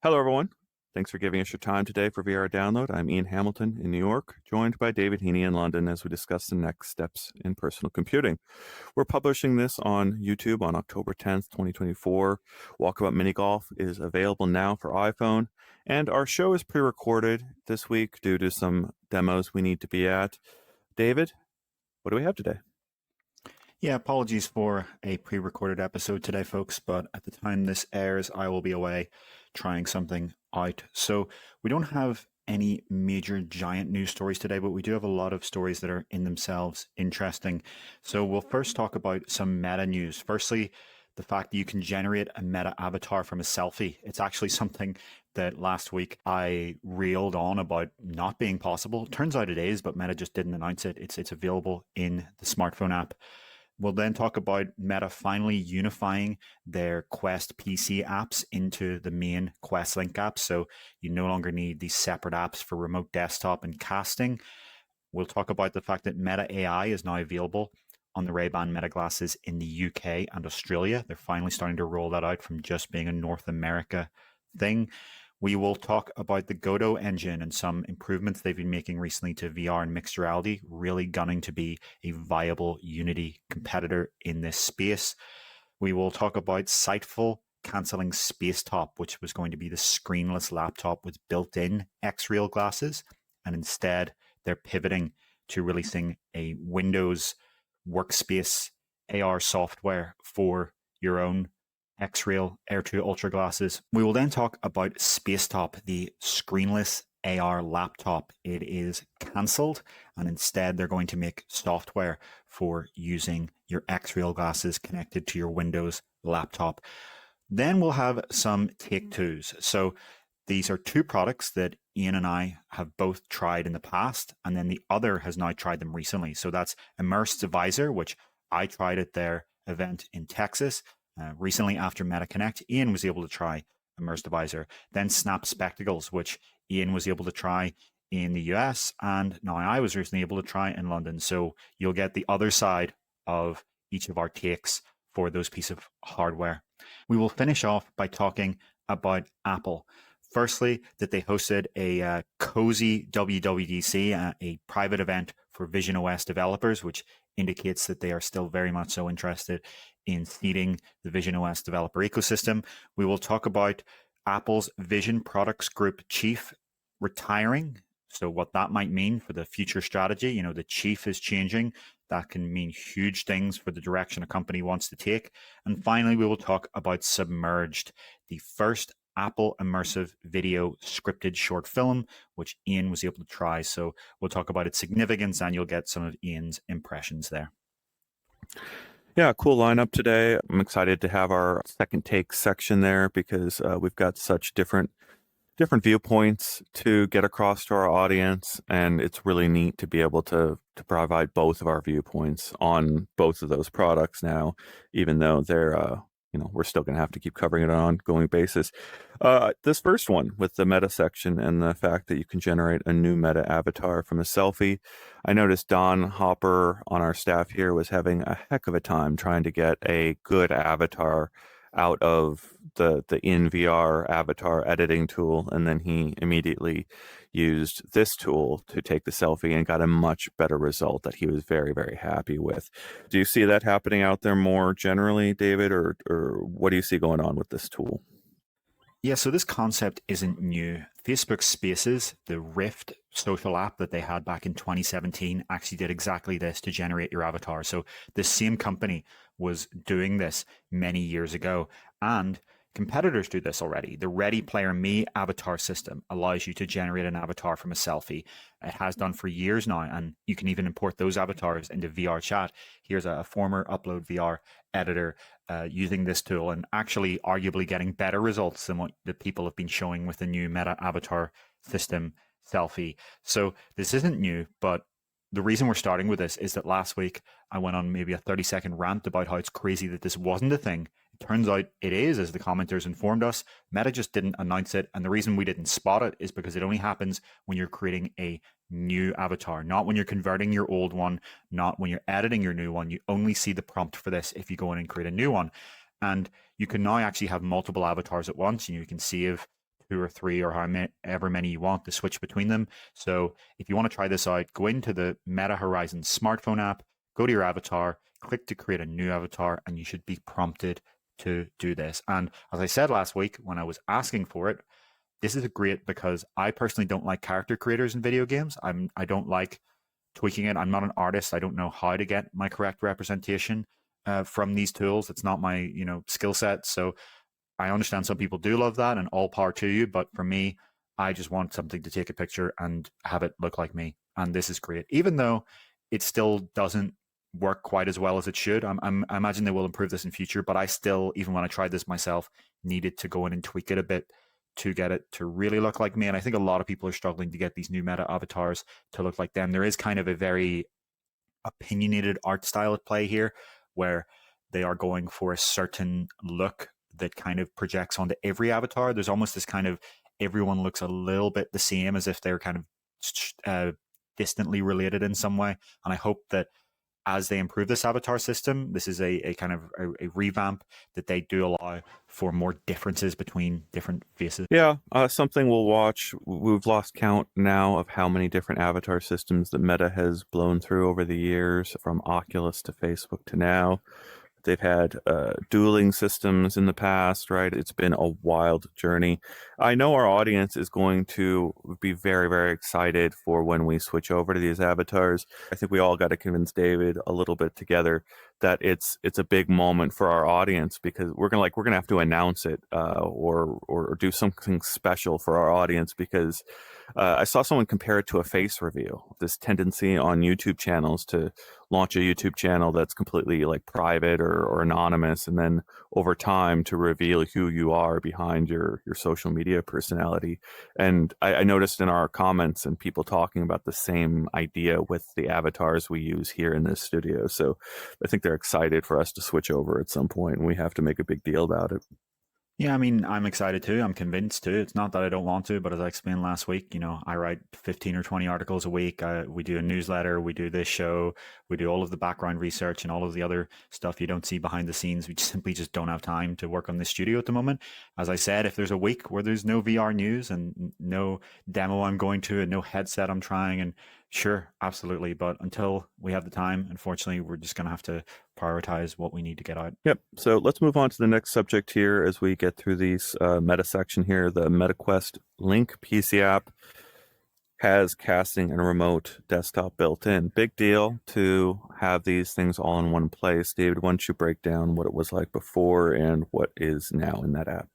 Hello, everyone. Thanks for giving us your time today for VR Download. I'm Ian Hamilton in New York, joined by David Heaney in London as we discuss the next steps in personal computing. We're publishing this on YouTube on October 10th, 2024. Walkabout Mini Golf is available now for iPhone, and our show is pre-recorded this week due to some demos we need to be at. David, what do we have today? Yeah, apologies for a pre-recorded episode today, folks, but at the time this airs, I will be away trying something out. So we don't have any major giant news stories today, but we do have a lot of stories that are in themselves interesting. So we'll first talk about some meta news. Firstly, the fact that you can generate a meta avatar from a selfie. It's actually something that last week I reeled on about not being possible. Turns out it is, but Meta just didn't announce it. It's available in the smartphone app. We'll then talk about Meta finally unifying their Quest PC apps into the main Quest Link app. So you no longer need these separate apps for remote desktop and casting. We'll talk about the fact that Meta AI is now available on the Ray-Ban Meta glasses in the UK and Australia. They're finally starting to roll that out from just being a North America thing. We will talk about the Godot engine and some improvements they've been making recently to VR and mixed reality, really gunning to be a viable Unity competitor in this space. We will talk about Sightful canceling Spacetop, which was going to be the screenless laptop with built-in Xreal glasses, and instead they're pivoting to releasing a Windows workspace AR software for your own Xreal Air 2 Ultra glasses. We will then talk about Spacetop, the screenless AR laptop. It is cancelled, and instead they're going to make software for using your Xreal glasses connected to your Windows laptop. Then we'll have some take twos. So these are two products that Ian and I have both tried in the past, and then the other has now tried them recently. So that's Immersed Visor, which I tried at their event in Texas. Recently, after MetaConnect, Ian was able to try Immersed Visor. Then Snap Spectacles, which Ian was able to try in the US, and now I was recently able to try in London. So you'll get the other side of each of our takes for those pieces of hardware. We will finish off by talking about Apple. Firstly, that they hosted a cozy WWDC, a private event for visionOS developers, which indicates that they are still very much so interested in seeding the visionOS developer ecosystem. We will talk about Apple's Vision Products Group chief retiring. So what that might mean for the future strategy. You know, the chief is changing. That can mean huge things for the direction a company wants to take. And finally, we will talk about Submerged, the first Apple immersive video scripted short film, which Ian was able to try. So we'll talk about its significance, and you'll get some of Ian's impressions there. Yeah, cool lineup today. I'm excited to have our second take section there because we've got such different viewpoints to get across to our audience, and it's really neat to be able to provide both of our viewpoints on both of those products now, even though they're we're still going to have to keep covering it on an ongoing basis. This first one with the meta section and the fact that you can generate a new meta avatar from a selfie. I noticed Don Hopper on our staff here was having a heck of a time trying to get a good avatar out of the in-VR avatar editing tool, and then he immediately used this tool to take the selfie and got a much better result that he was very, very happy with. Do you see that happening out there more generally, David, or what do you see going on with this tool? Yeah, so this concept isn't new. Facebook Spaces, the Rift social app that they had back in 2017, actually did exactly this to generate your avatar. So the same company was doing this many years ago, and competitors do this already. The Ready Player Me avatar system allows you to generate an avatar from a selfie. It has done for years now, and you can even import those avatars into VR chat. Here's a former UploadVR editor using this tool and actually arguably getting better results than what the people have been showing with the new meta avatar system Selfie. So this isn't new, but the reason we're starting with this is that last week I went on maybe a 30-second rant about how it's crazy that this wasn't a thing. It turns out it is, as the commenters informed us. Meta just didn't announce it, and the reason we didn't spot it is because it only happens when you're creating a new avatar, not when you're converting your old one, not when you're editing your new one. You only see the prompt for this if you go in and create a new one. And you can now actually have multiple avatars at once, and you can save 2 or 3 or however many you want to switch between them. So if you want to try this out, go into the Meta Horizon smartphone app, go to your avatar, click to create a new avatar, and you should be prompted to do this. And as I said last week when I was asking for it, this is great because I personally don't like character creators in video games. I don't like tweaking it. I'm not an artist. I don't know how to get my correct representation from these tools. It's not my skill set. So I understand some people do love that, and all power to you. But for me, I just want something to take a picture and have it look like me. And this is great, even though it still doesn't work quite as well as it should. I imagine they will improve this in future, but I still, even when I tried this myself, needed to go in and tweak it a bit to get it to really look like me. And I think a lot of people are struggling to get these new meta avatars to look like them. There is kind of a very opinionated art style at play here, where they are going for a certain look that kind of projects onto every avatar. There's almost this kind of, everyone looks a little bit the same, as if they're kind of distantly related in some way. And I hope that as they improve this avatar system, this is a kind of a revamp, that they do allow for more differences between different faces. Yeah, something we'll watch. We've lost count now of how many different avatar systems that Meta has blown through over the years, from Oculus to Facebook to now. They've had dueling systems in the past, right? It's been a wild journey. I know our audience is going to be very, very excited for when we switch over to these avatars. I think we all got to convince David a little bit together that it's a big moment for our audience, because we're gonna have to announce it or do something special for our audience, because I saw someone compare it to a face reveal. This tendency on YouTube channels to launch a YouTube channel that's completely like private or anonymous, and then over time to reveal who you are behind your social media personality. And I noticed in our comments and people talking about the same idea with the avatars we use here in this studio. So I think they're excited for us to switch over at some point, and we have to make a big deal about it. Yeah, I mean, I'm excited too. I'm convinced too. It's not that I don't want to, but as I explained last week, I write 15 or 20 articles a week. We do a newsletter, we do this show, we do all of the background research and all of the other stuff you don't see behind the scenes. We simply just don't have time to work on this studio at the moment. As I said, if there's a week where there's no VR news and no demo I'm going to and no headset I'm trying, and sure, absolutely. But until we have the time, unfortunately, we're just going to have to prioritize what we need to get out. Yep. So let's move on to the next subject here as we get through these meta section here. The MetaQuest Link PC app has casting and remote desktop built in. Big deal to have these things all in one place. David, why don't you break down what it was like before and what is now in that app?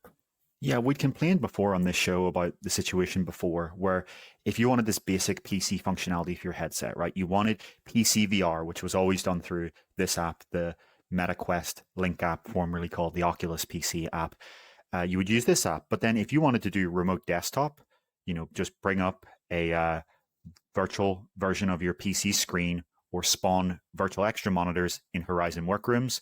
Yeah, we'd complained before on this show about the situation before, where if you wanted this basic PC functionality for your headset, right, you wanted PC VR, which was always done through this app, the MetaQuest Link app, formerly called the Oculus PC app. You would use this app. But then if you wanted to do remote desktop, just bring up a virtual version of your PC screen or spawn virtual extra monitors in Horizon Workrooms,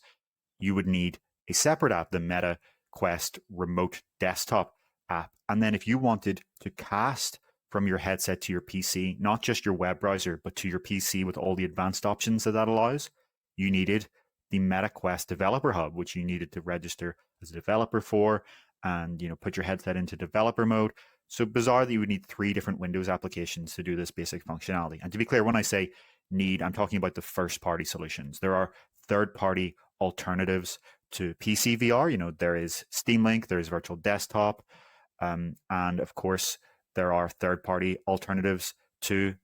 you would need a separate app, the MetaQuest Remote Desktop app. And then if you wanted to cast from your headset to your PC, not just your web browser, but to your PC with all the advanced options that allows, you needed the MetaQuest Developer Hub, which you needed to register as a developer for, and put your headset into developer mode. So bizarre that you would need 3 different Windows applications to do this basic functionality. And to be clear, when I say need, I'm talking about the first-party solutions. There are third-party alternatives to PC VR. There is Steam Link, there is Virtual Desktop, and of course, there are third-party alternatives to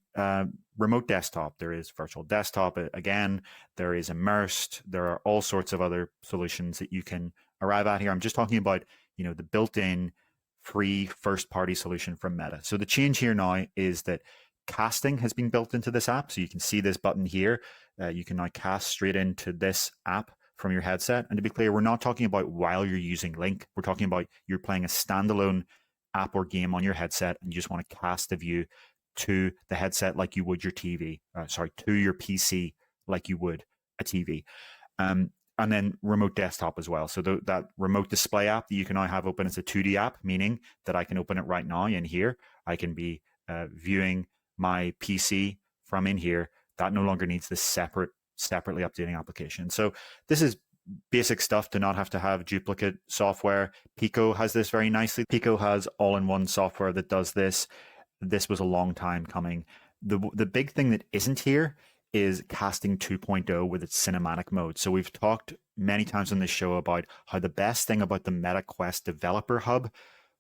remote desktop. There is Virtual Desktop again, there is Immersed, there are all sorts of other solutions that you can arrive at here. I'm just talking about, the built-in free first-party solution from Meta. So the change here now is that casting has been built into this app. So you can see this button here. You can now cast straight into this app from your headset. And to be clear, we're not talking about while you're using Link. We're talking about you're playing a standalone app or game on your headset, and you just want to cast the view to the headset like you would your TV. To your PC like you would a TV. And then remote desktop as well. So that remote display app that you can now have open as a 2D app, meaning that I can open it right now in here. I can be viewing my PC from in here. That no longer needs this separately updating application. So this is basic stuff to not have to have duplicate software. Pico has this very nicely. Pico has all-in-one software that does this. This was a long time coming. The big thing that isn't here is casting 2.0 with its cinematic mode. So we've talked many times on this show about how the best thing about the Meta Quest Developer Hub,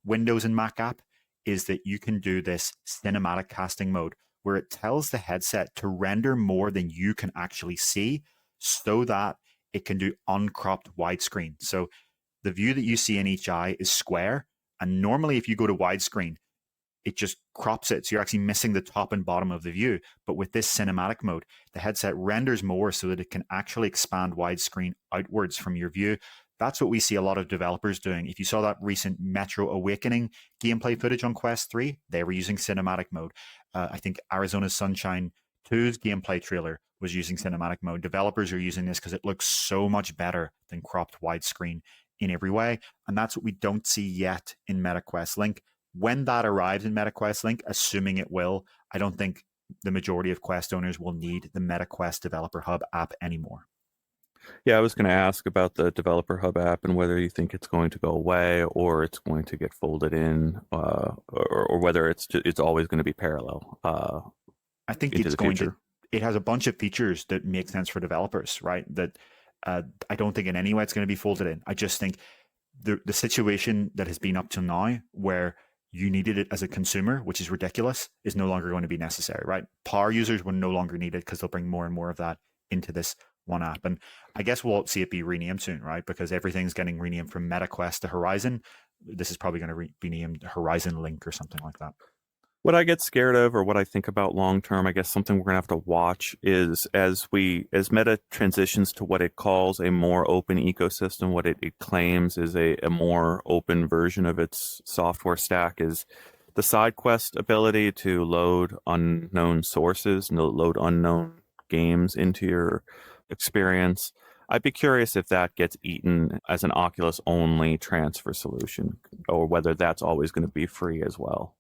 Windows and Mac app, is that you can do this cinematic casting mode where it tells the headset to render more than you can actually see so that it can do uncropped widescreen. So the view that you see in each eye is square. And normally if you go to widescreen, it just crops it. So you're actually missing the top and bottom of the view. But with this cinematic mode, the headset renders more so that it can actually expand widescreen outwards from your view. That's what we see a lot of developers doing. If you saw that recent Metro Awakening gameplay footage on Quest 3, they were using cinematic mode. I think Arizona Sunshine 2's gameplay trailer was using cinematic mode. Developers are using this because it looks so much better than cropped widescreen in every way. And that's what we don't see yet in MetaQuest Link. When that arrives in MetaQuest Link, assuming it will, I don't think the majority of Quest owners will need the MetaQuest Developer Hub app anymore. Yeah, I was going to ask about the Developer Hub app and whether you think it's going to go away or it's going to get folded in, or whether it's always going to be parallel. I think into it's the going future. to. It has a bunch of features that make sense for developers, right? That I don't think in any way it's going to be folded in. I just think the situation that has been up till now, where you needed it as a consumer, which is ridiculous, is no longer going to be necessary, right? Power users will no longer need it because they'll bring more and more of that into this one app. And I guess we'll see it be renamed soon, right? Because everything's getting renamed from MetaQuest to Horizon. This is probably going to be named Horizon Link or something like that. What I get scared of, or what I think about long term, I guess something we're gonna have to watch is as Meta transitions to what it calls a more open ecosystem, what it claims is a more open version of its software stack, is the side quest ability to load unknown sources, load unknown games into your experience. I'd be curious if that gets eaten as an Oculus only transfer solution, or whether that's always going to be free as well.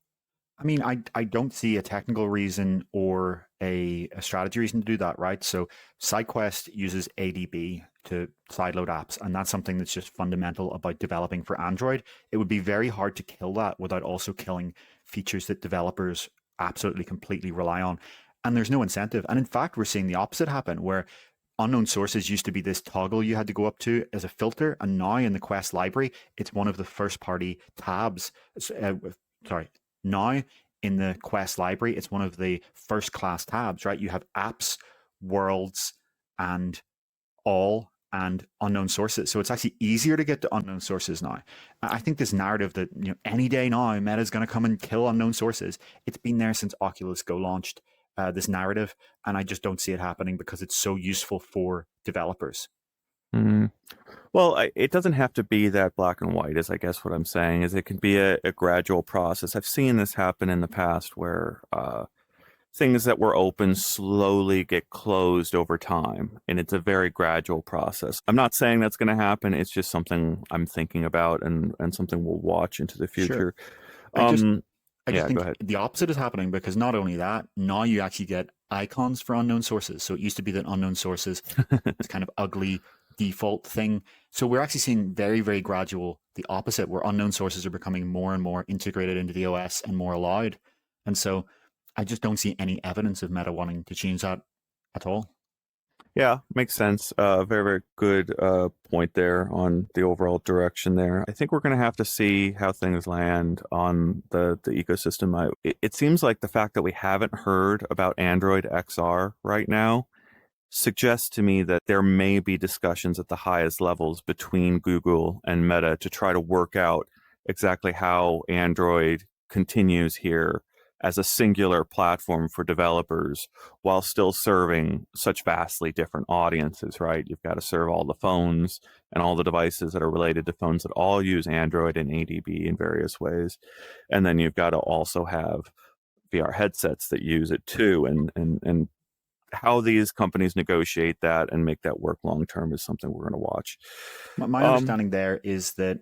I mean, I don't see a technical reason or a strategy reason to do that, right? So SideQuest uses ADB to sideload apps, and that's something that's just fundamental about developing for Android. It would be very hard to kill that without also killing features that developers absolutely completely rely on. And there's no incentive. And in fact, we're seeing the opposite happen, where unknown sources used to be this toggle you had to go up to as a filter, and now in the Quest library, it's one of the first party tabs. Now in the Quest library, it's one of the first class tabs, right? You have apps, worlds, and all, and unknown sources. So it's actually easier to get to unknown sources now. I think this narrative that any day now Meta's going to come and kill unknown sources, it's been there since Oculus Go launched, this narrative, and I just don't see it happening because it's so useful for developers. Mm-hmm. Well, it doesn't have to be that black and white, is I guess what I'm saying, is it can be a gradual process. I've seen this happen in the past where things that were open slowly get closed over time, and it's a very gradual process. I'm not saying that's going to happen. It's just something I'm thinking about and something we'll watch into the future. Sure. I Yeah, just go think ahead. the opposite is happening because not only that, now you actually get icons for unknown sources. So it used to be that unknown sources, this kind of ugly default thing. So we're actually seeing very, very gradual, the opposite, where unknown sources are becoming more and more integrated into the OS and more allowed. And so I just don't see any evidence of Meta wanting to change that at all. Yeah, makes sense. Very, very good point there on the overall direction there. I think we're going to have to see how things land on the ecosystem. It seems like the fact that we haven't heard about Android XR right now suggests to me that there may be discussions at the highest levels between Google and Meta to try to work out exactly how Android continues here as a singular platform for developers while still serving such vastly different audiences, right? You've got to serve all the phones and all the devices that are related to phones that all use Android and ADB in various ways. And then you've got to also have VR headsets that use it too. And how these companies negotiate that and make that work long term is something we're going to watch. My understanding there is that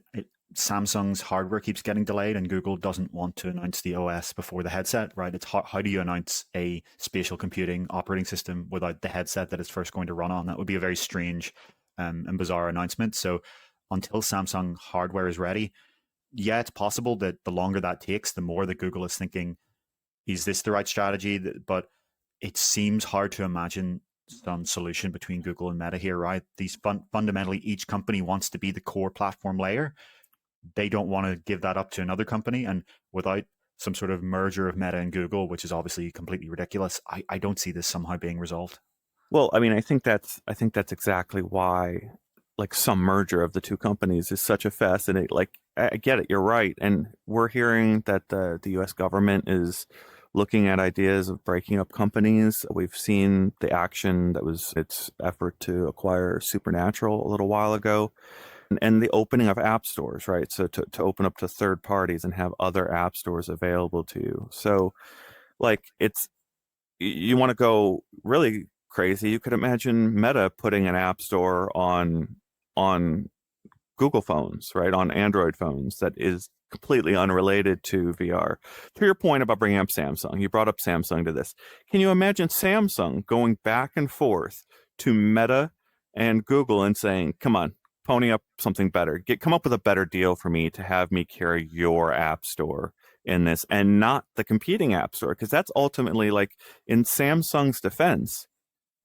Samsung's hardware keeps getting delayed and Google doesn't want to announce the OS before the headset, right? It's how do you announce a spatial computing operating system without the headset that it's first going to run on? That would be a very strange and bizarre announcement. So until Samsung hardware is ready, yeah, it's possible that the longer that takes, the more that Google is thinking, is this the right strategy? But it seems hard to imagine some solution between Google and Meta here, right? These fundamentally, each company wants to be the core platform layer. They don't want to give that up to another company. And without some sort of merger of Meta and Google, which is obviously completely ridiculous, I don't see this somehow being resolved. Well, I mean, I think that's exactly why like some merger of the two companies is such a fascinating. Like, I get it, you're right, and we're hearing that the U.S. government is looking at ideas of breaking up companies. We've seen the action that was its effort to acquire Supernatural a little while ago, and the opening of app stores, right? So to open up to third parties and have other app stores available to you. So like it's you want to go really crazy, you could imagine Meta putting an app store on Google phones, right? On Android phones that is completely unrelated to VR. To your point about bringing up Samsung, you brought up Samsung to this. Can you imagine Samsung going back and forth to Meta and Google and saying, come on, pony up something better. Come up with a better deal for me to have me carry your app store in this and not the competing app store? Because that's ultimately like in Samsung's defense,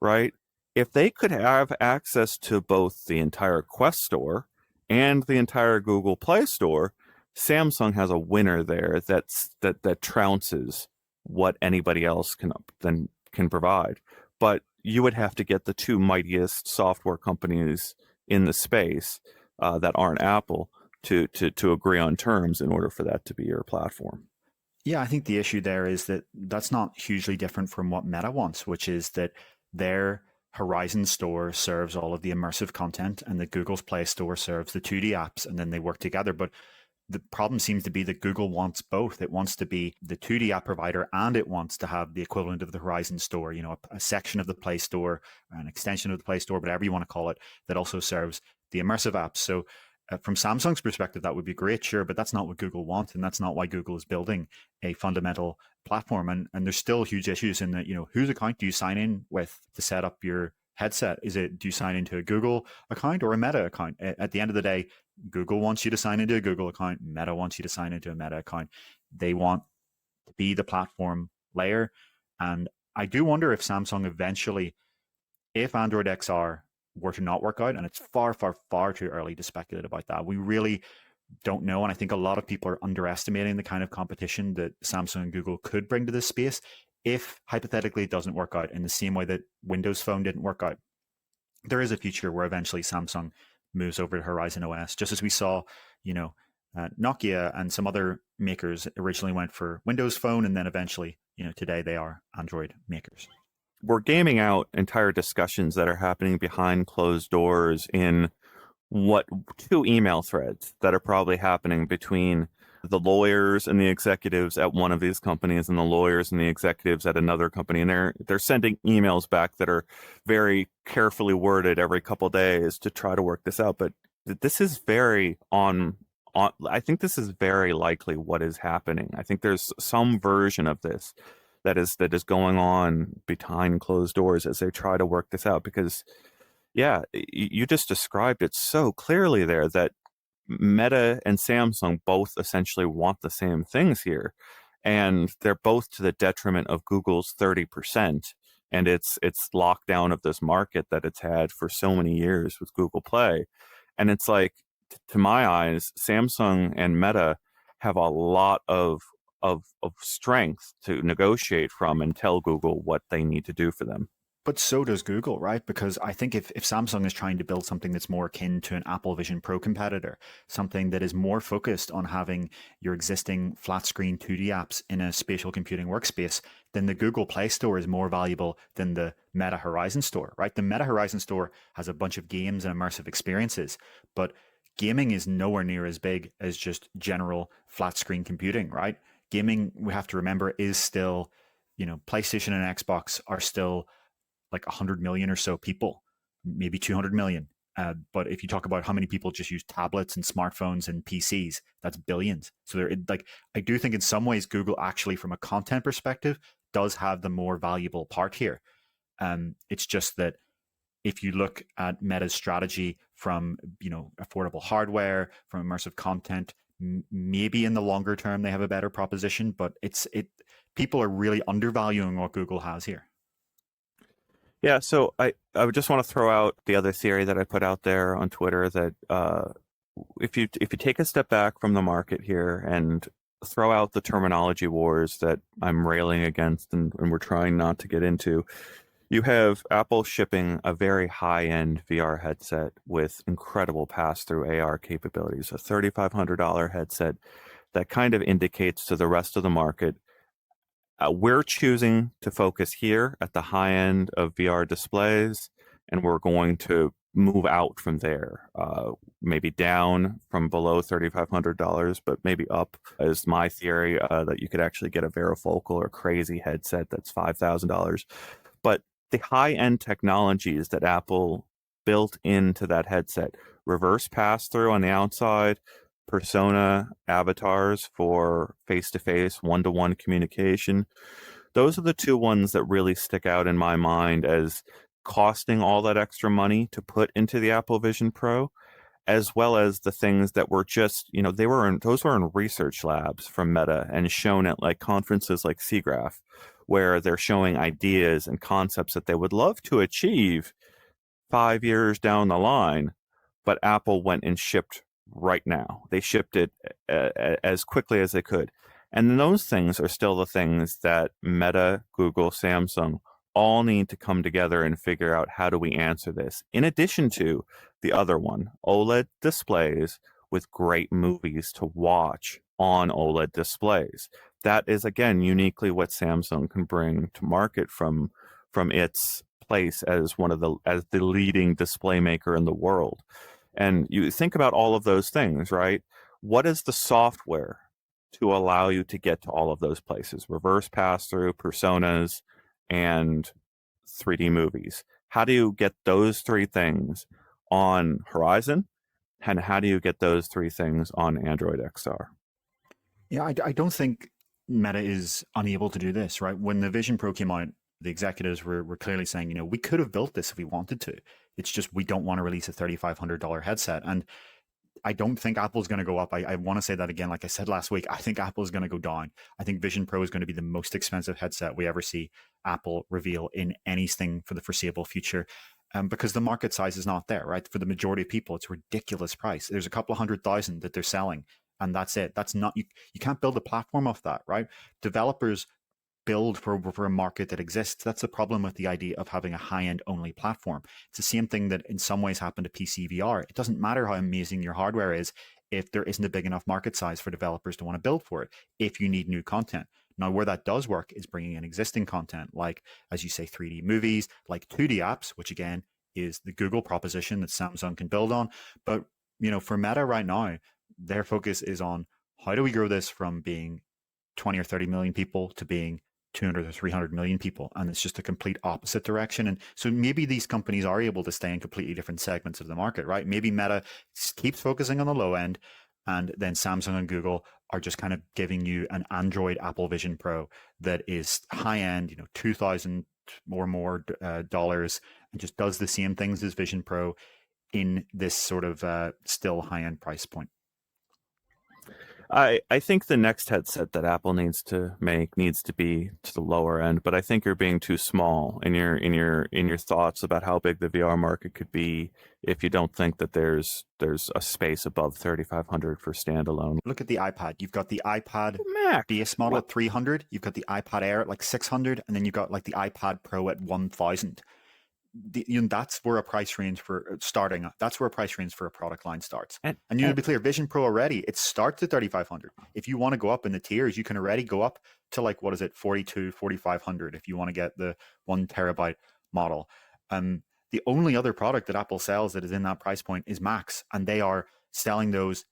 right? If they could have access to both the entire Quest store and the entire Google Play Store, Samsung has a winner there that trounces what anybody else can provide. But you would have to get the two mightiest software companies in the space that aren't Apple to agree on terms in order for that to be your platform. Yeah, I think the issue there is that that's not hugely different from what Meta wants, which is that their Horizon store serves all of the immersive content and that Google's Play Store serves the 2D apps and then they work together. But the problem seems to be that Google wants both. It wants to be the 2D app provider and it wants to have the equivalent of the Horizon store, a section of the Play Store, an extension of the Play Store, whatever you want to call it, that also serves the immersive apps. So from Samsung's perspective, that would be great, sure, but that's not what Google wants, and that's not why Google is building a fundamental platform. And there's still huge issues in that, whose account do you sign in with to set up your headset? Do you sign into a Google account or a Meta account? At the end of the day, Google wants you to sign into a Google account. Meta wants you to sign into a Meta account. They want to be the platform layer. And I do wonder if Samsung eventually, if Android XR were to not work out, and it's far, far, far too early to speculate about that. We really don't know. And I think a lot of people are underestimating the kind of competition that Samsung and Google could bring to this space if hypothetically it doesn't work out in the same way that Windows Phone didn't work out. There is a future where eventually Samsung moves over to Horizon OS, just as we saw, Nokia and some other makers originally went for Windows Phone, and then eventually, today they are Android makers. We're gaming out entire discussions that are happening behind closed doors in what two email threads that are probably happening between the lawyers and the executives at one of these companies and the lawyers and the executives at another company, and they're sending emails back that are very carefully worded every couple of days to try to work this out. But this is very on I think this is very likely what is happening. I think there's some version of this that is going on behind closed doors as they try to work this out, because yeah, you just described it so clearly there that Meta and Samsung both essentially want the same things here, and they're both to the detriment of Google's 30% and its lockdown of this market that it's had for so many years with Google Play. And it's like, to my eyes, Samsung and Meta have a lot of strength to negotiate from and tell Google what they need to do for them. But so does Google, right? Because I think if Samsung is trying to build something that's more akin to an Apple Vision Pro competitor, something that is more focused on having your existing flat screen 2D apps in a spatial computing workspace, then the Google Play Store is more valuable than the Meta Horizon Store, right? The Meta Horizon Store has a bunch of games and immersive experiences, but gaming is nowhere near as big as just general flat screen computing, right? Gaming, we have to remember, is still, PlayStation and Xbox are still like 100 million or so people, maybe 200 million. But if you talk about how many people just use tablets and smartphones and PCs, that's billions. So I do think in some ways Google actually, from a content perspective, does have the more valuable part here. It's just that if you look at Meta's strategy from affordable hardware, from immersive content, maybe in the longer term they have a better proposition, but people are really undervaluing what Google has here. Yeah, so I would just want to throw out the other theory that I put out there on Twitter that if you take a step back from the market here and throw out the terminology wars that I'm railing against and we're trying not to get into, you have Apple shipping a very high-end VR headset with incredible pass-through AR capabilities, a $3,500 headset that kind of indicates to the rest of the market, we're choosing to focus here at the high end of VR displays, and we're going to move out from there, maybe down from below $3,500, but maybe up, is my theory, that you could actually get a varifocal or crazy headset that's $5,000. But the high-end technologies that Apple built into that headset, reverse pass-through on the outside, persona avatars for face-to-face, one-to-one communication. Those are the two ones that really stick out in my mind as costing all that extra money to put into the Apple Vision Pro, as well as the things that were just, those were in research labs from Meta and shown at like conferences like SIGGRAPH, where they're showing ideas and concepts that they would love to achieve 5 years down the line, but Apple went and shipped right now. They shipped it as quickly as they could. And those things are still the things that Meta, Google, Samsung all need to come together and figure out, how do we answer this? In addition to the other one, OLED displays with great movies to watch on OLED displays. That is, again, uniquely what Samsung can bring to market from its place as the leading display maker in the world. And you think about all of those things, right? What is the software to allow you to get to all of those places? Reverse pass-through, personas, and 3D movies. How do you get those three things on Horizon? And how do you get those three things on Android XR? Yeah, I don't think Meta is unable to do this, right? When the Vision Pro came out, the executives were clearly saying, we could have built this if we wanted to. It's just we don't want to release a $3,500 headset. And I don't think Apple's going to go up. I want to say that again. Like I said last week, I think Apple's going to go down. I think Vision Pro is going to be the most expensive headset we ever see Apple reveal in anything for the foreseeable future. Because the market size is not there, right? For the majority of people, it's a ridiculous price. There's a couple of 100,000 that they're selling, and that's it. That's not, you can't build a platform off that, right? Developers build for a market that exists. That's the problem with the idea of having a high-end only platform. It's the same thing that in some ways happened to PC VR. It doesn't matter how amazing your hardware is if there isn't a big enough market size for developers to want to build for it, if you need new content. Now, where that does work is bringing in existing content, like, as you say, 3D movies, like 2D apps, which again is the Google proposition that Samsung can build on. But, for Meta right now, their focus is on how do we grow this from being 20 or 30 million people to being 200 or 300 million people. And it's just a complete opposite direction. And so maybe these companies are able to stay in completely different segments of the market, right? Maybe Meta keeps focusing on the low end, and then Samsung and Google are just kind of giving you an Android Apple Vision Pro that is high end, $2,000 or more dollars, and just does the same things as Vision Pro in this sort of still high end price point. I think the next headset that Apple needs to make needs to be to the lower end, but I think you're being too small in your thoughts about how big the VR market could be if you don't think that there's a space above 3,500 for standalone. Look at the iPad. You've got the iPad Mac base model at 300. You've got the iPad Air at like 600, and then you've got like the iPad Pro at 1,000. That's where a price range for starting. That's where a price range for a product line starts. And to be clear, Vision Pro already, it starts at 3,500. If you want to go up in the tiers, you can already go up to like, what is it, 42, 4,500 if you want to get the 1 terabyte model. The only other product that Apple sells that is in that price point is Macs, and they are selling those.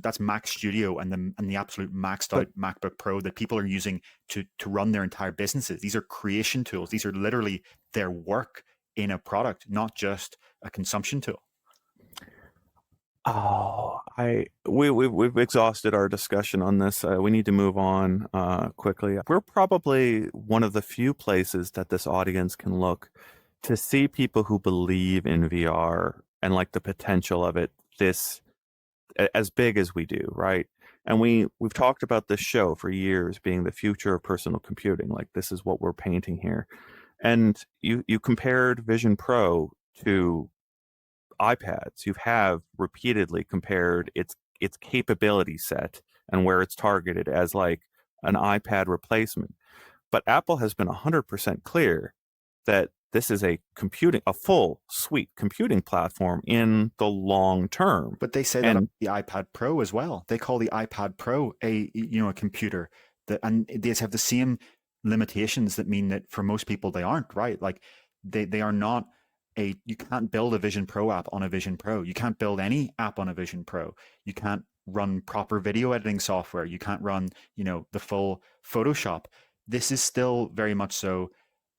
That's Mac Studio and the absolute maxed out MacBook Pro that people are using to run their entire businesses. These are creation tools. These are literally their work in a product, not just a consumption tool. We've exhausted our discussion on this. We need to move on quickly. We're probably one of the few places that this audience can look to see people who believe in VR and like the potential of it this as big as we do, right? And we've talked about this show for years being the future of personal computing. Like this is what we're painting here. And you compared Vision Pro to iPads. You have repeatedly compared its capability set and where it's targeted as like an iPad replacement. But Apple has been 100% clear that this is a full suite computing platform in the long term. But they say that about And the iPad Pro as well. They call the iPad Pro a computer that, and they have the same limitations that mean that for most people they aren't, right. Like they are not you can't build a Vision Pro app on a Vision Pro. You can't build any app on a Vision Pro. You can't run proper video editing software. You can't run, the full Photoshop. This is still very much so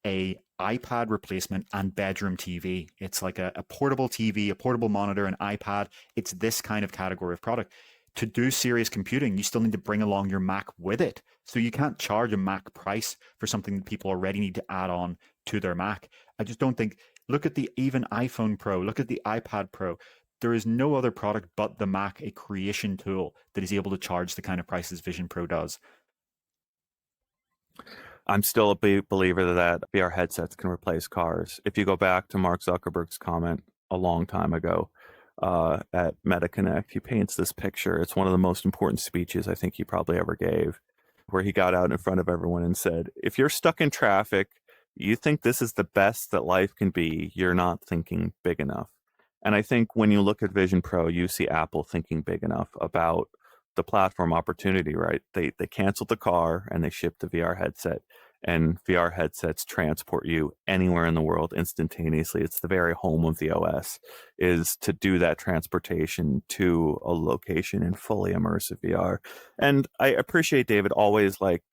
a iPad replacement and bedroom TV. It's like a portable TV, a portable monitor, an iPad. It's this kind of category of product. To do serious computing, you still need to bring along your Mac with it. So you can't charge a Mac price for something that people already need to add on to their Mac. I just don't think, look at the even iPhone Pro, look at the iPad Pro. There is no other product but the Mac, a creation tool that is able to charge the kind of prices Vision Pro does. I'm still a big believer that VR headsets can replace cars. If you go back to Mark Zuckerberg's comment a long time ago at MetaConnect, he paints this picture. It's one of the most important speeches I think he probably ever gave, where he got out in front of everyone and said, if you're stuck in traffic, you think this is the best that life can be, you're not thinking big enough. And I think when you look at Vision Pro, you see Apple thinking big enough about the platform opportunity, right? They canceled the car and they shipped the VR headset, and VR headsets transport you anywhere in the world instantaneously. It's the very home of the OS, is to do that transportation to a location in fully immersive VR. And I appreciate David always like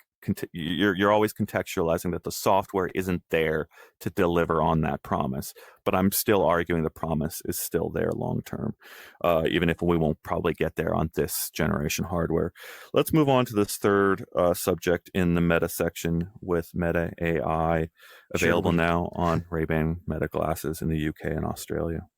you're always contextualizing that the software isn't there to deliver on that promise, but I'm still arguing the promise is still there long term, even if we won't probably get there on this generation hardware. Let's move on to this third subject in the Meta section with Meta AI, available now on Ray-Ban Meta glasses in the UK and Australia.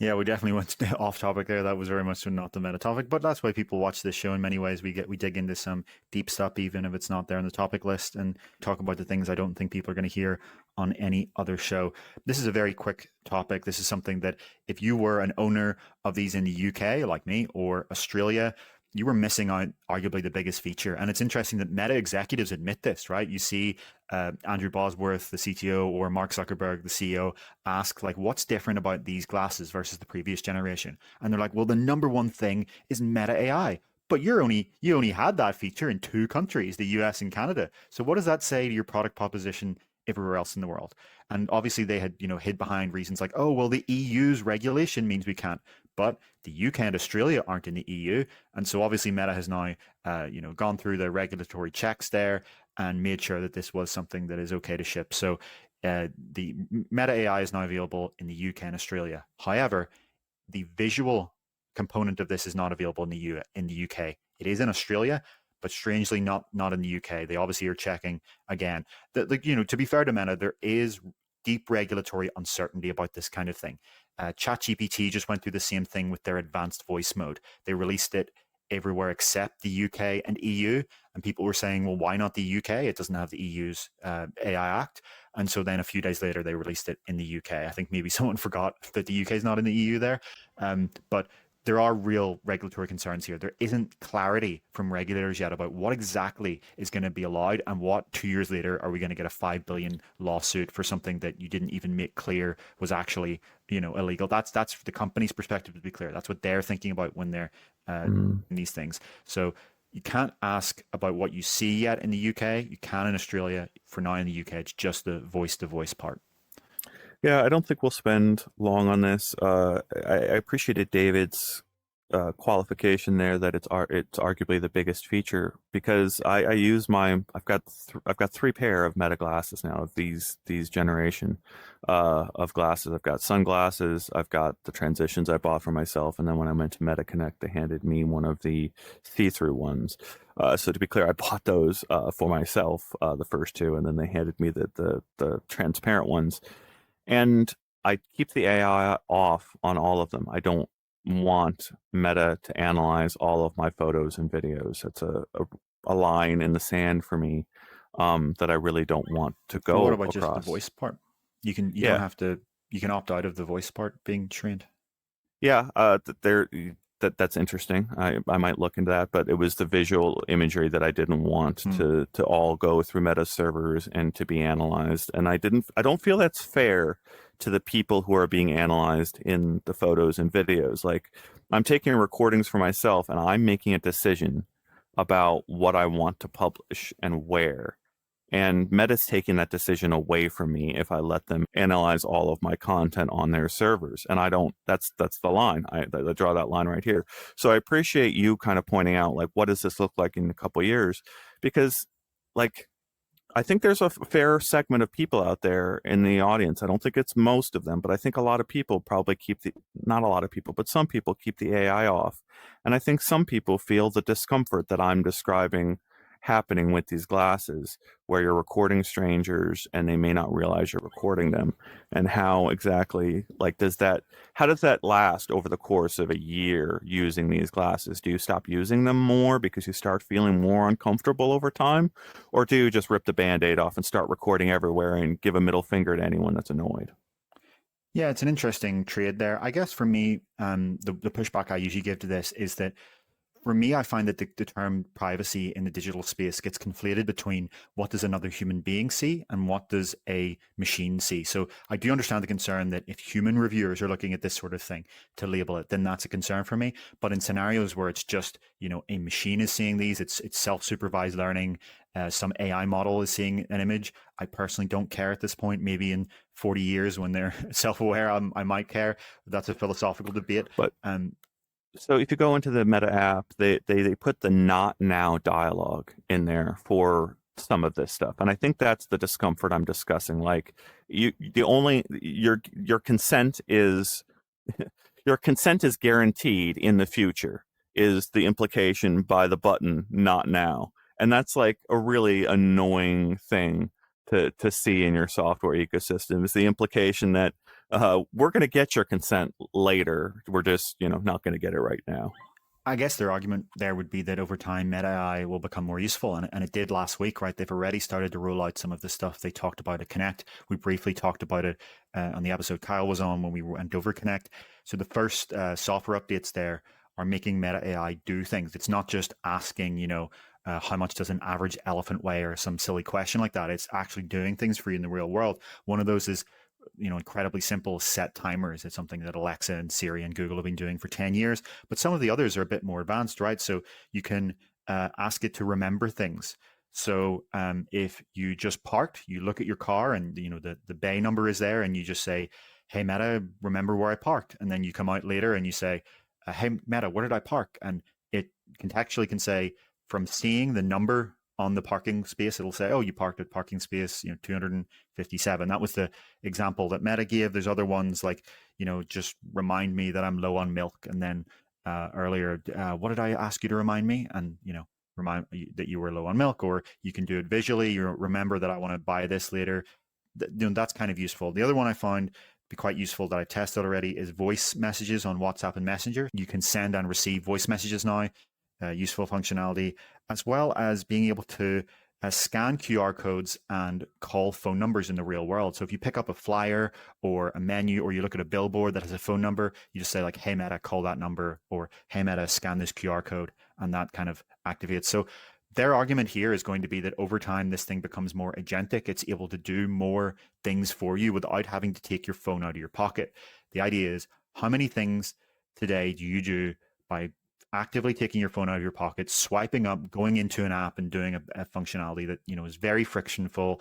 Yeah, we definitely went off topic there. That was very much not the meta topic, but that's why people watch this show. In many ways, we dig into some deep stuff, even if it's not there on the topic list, and talk about the things I don't think people are going to hear on any other show. This is a very quick topic. This is something that if you were an owner of these in the UK, like me, or Australia, you were missing out arguably the biggest feature. And it's interesting that Meta executives admit this, right? You see Andrew Bosworth, the CTO, or Mark Zuckerberg, the CEO, ask, like, what's different about these glasses versus the previous generation? And they're like, well, the number one thing is Meta AI. But you only had that feature in 2 countries, the US and Canada. So what does that say to your product proposition everywhere else in the world? And obviously they had, hid behind reasons like, oh, well, the EU's regulation means we can't. But the UK and Australia aren't in the EU. And so obviously Meta has now, gone through the regulatory checks there and made sure that this was something that is okay to ship. So the Meta AI is now available in the UK and Australia. However, the visual component of this is not available in the UK. It is in Australia, but strangely not in the UK. They obviously are checking again. To be fair to Meta, there is deep regulatory uncertainty about this kind of thing. ChatGPT just went through the same thing with their advanced voice mode. They released it everywhere except the UK and EU, and people were saying, well, why not the UK? It doesn't have the EU's AI Act. And so then a few days later, they released it in the UK. I think maybe someone forgot that the UK is not in the EU there. But there are real regulatory concerns here. There isn't clarity from regulators yet about what exactly is going to be allowed, and what 2 years later are we going to get a 5 billion lawsuit for something that you didn't even make clear was actually, illegal. That's the company's perspective, to be clear. That's what they're thinking about when they're doing these things. So you can't ask about what you see yet in the UK. You can in Australia. For now in the UK, it's just the voice-to-voice part. Yeah, I don't think we'll spend long on this. I appreciated David's qualification there that it's arguably the biggest feature, because I use I've got 3 pair of Meta glasses now, of these generation of glasses. I've got sunglasses, I've got the transitions I bought for myself, and then when I went to MetaConnect, they handed me one of the see-through ones. So to be clear, I bought those for myself, the first 2, and then they handed me the transparent ones. And I keep the AI off on all of them. I don't want Meta to analyze all of my photos and videos. It's a line in the sand for me that I really don't want to But what go about just the across. voice part? You don't Yeah, have to. You can opt out of the voice part being trained. yeah, that's interesting. I might look into that, but it was the visual imagery that I didn't want Hmm. to all go through Meta servers and to be analyzed. And I don't feel that's fair to the people who are being analyzed in the photos and videos. Like I'm taking recordings for myself and I'm making a decision about what I want to publish and where. And Meta's taking that decision away from me if I let them analyze all of my content on their servers. And I don't, that's the line. I draw that line right here. So I appreciate you kind of pointing out, like, what does this look like in a couple of years? Because, like, I think there's a fair segment of people out there in the audience. I don't think it's most of them, but I think a lot of people probably not a lot of people, but some people keep the AI off. And I think some people feel the discomfort that I'm describing happening with these glasses, where you're recording strangers and they may not realize you're recording them. And how exactly, like, how does that last over the course of a year using these glasses? Do you stop using them more because you start feeling more uncomfortable over time? Or do you just rip the Band-Aid off and start recording everywhere and give a middle finger to anyone that's annoyed? Yeah, it's an interesting trade there. I guess for me, the pushback I usually give to this is that for me, I find that the term privacy in the digital space gets conflated between what does another human being see and what does a machine see. So I do understand the concern that if human reviewers are looking at this sort of thing to label it, then that's a concern for me. But in scenarios where it's just, a machine is seeing these, it's self-supervised learning, some AI model is seeing an image. I personally don't care at this point. Maybe in 40 years when they're self-aware, I might care. That's a philosophical debate. But Um, so if you go into the Meta app, they put the not now dialogue in there for some of this stuff. And I think that's the discomfort I'm discussing. Like your consent is your consent is guaranteed in the future is the implication by the button not now. And that's like a really annoying thing to see in your software ecosystem is the implication that we're going to get your consent later. We're just, not going to get it right now. I guess their argument there would be that over time, Meta AI will become more useful, and it did last week, right? They've already started to roll out some of the stuff they talked about at Connect. We briefly talked about it on the episode Kyle was on when we went over Connect. So the first software updates there are making Meta AI do things. It's not just asking, how much does an average elephant weigh or some silly question like that. It's actually doing things for you in the real world. One of those is incredibly simple set timers. It's something that Alexa and Siri and Google have been doing for 10 years. But some of the others are a bit more advanced, right? So you can ask it to remember things. So if you just parked, you look at your car and the bay number is there, and you just say, "Hey Meta, remember where I parked." And then you come out later and you say, "Hey Meta, where did I park?" And it contextually can say, from seeing the number on the parking space, it'll say, "Oh, you parked at parking space, 257." That was the example that Meta gave. There's other ones like, just remind me that I'm low on milk. And then earlier, what did I ask you to remind me? And, remind that you were low on milk. Or you can do it visually. You remember that I want to buy this later. That's kind of useful. The other one I found be quite useful that I tested already is voice messages on WhatsApp and Messenger. You can send and receive voice messages now. Useful functionality, as well as being able to scan QR codes and call phone numbers in the real world. So if you pick up a flyer or a menu, or you look at a billboard that has a phone number, you just say like, "Hey Meta, call that number," or "Hey Meta, scan this QR code," and that kind of activates. So their argument here is going to be that over time, this thing becomes more agentic. It's able to do more things for you without having to take your phone out of your pocket. The idea is, how many things today do you do by actively taking your phone out of your pocket, swiping up, going into an app and doing a functionality that is very frictionful,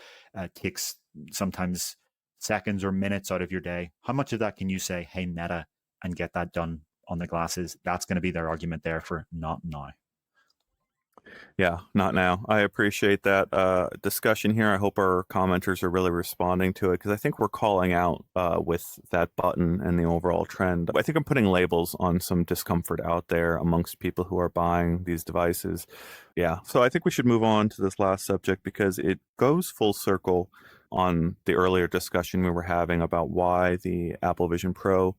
takes sometimes seconds or minutes out of your day? How much of that can you say, "Hey Meta," and get that done on the glasses? That's going to be their argument there for not now. Yeah, not now. I appreciate that discussion here. I hope our commenters are really responding to it, because I think we're calling out with that button and the overall trend. I think I'm putting labels on some discomfort out there amongst people who are buying these devices. Yeah, so I think we should move on to this last subject because it goes full circle on the earlier discussion we were having about why the Apple Vision Pro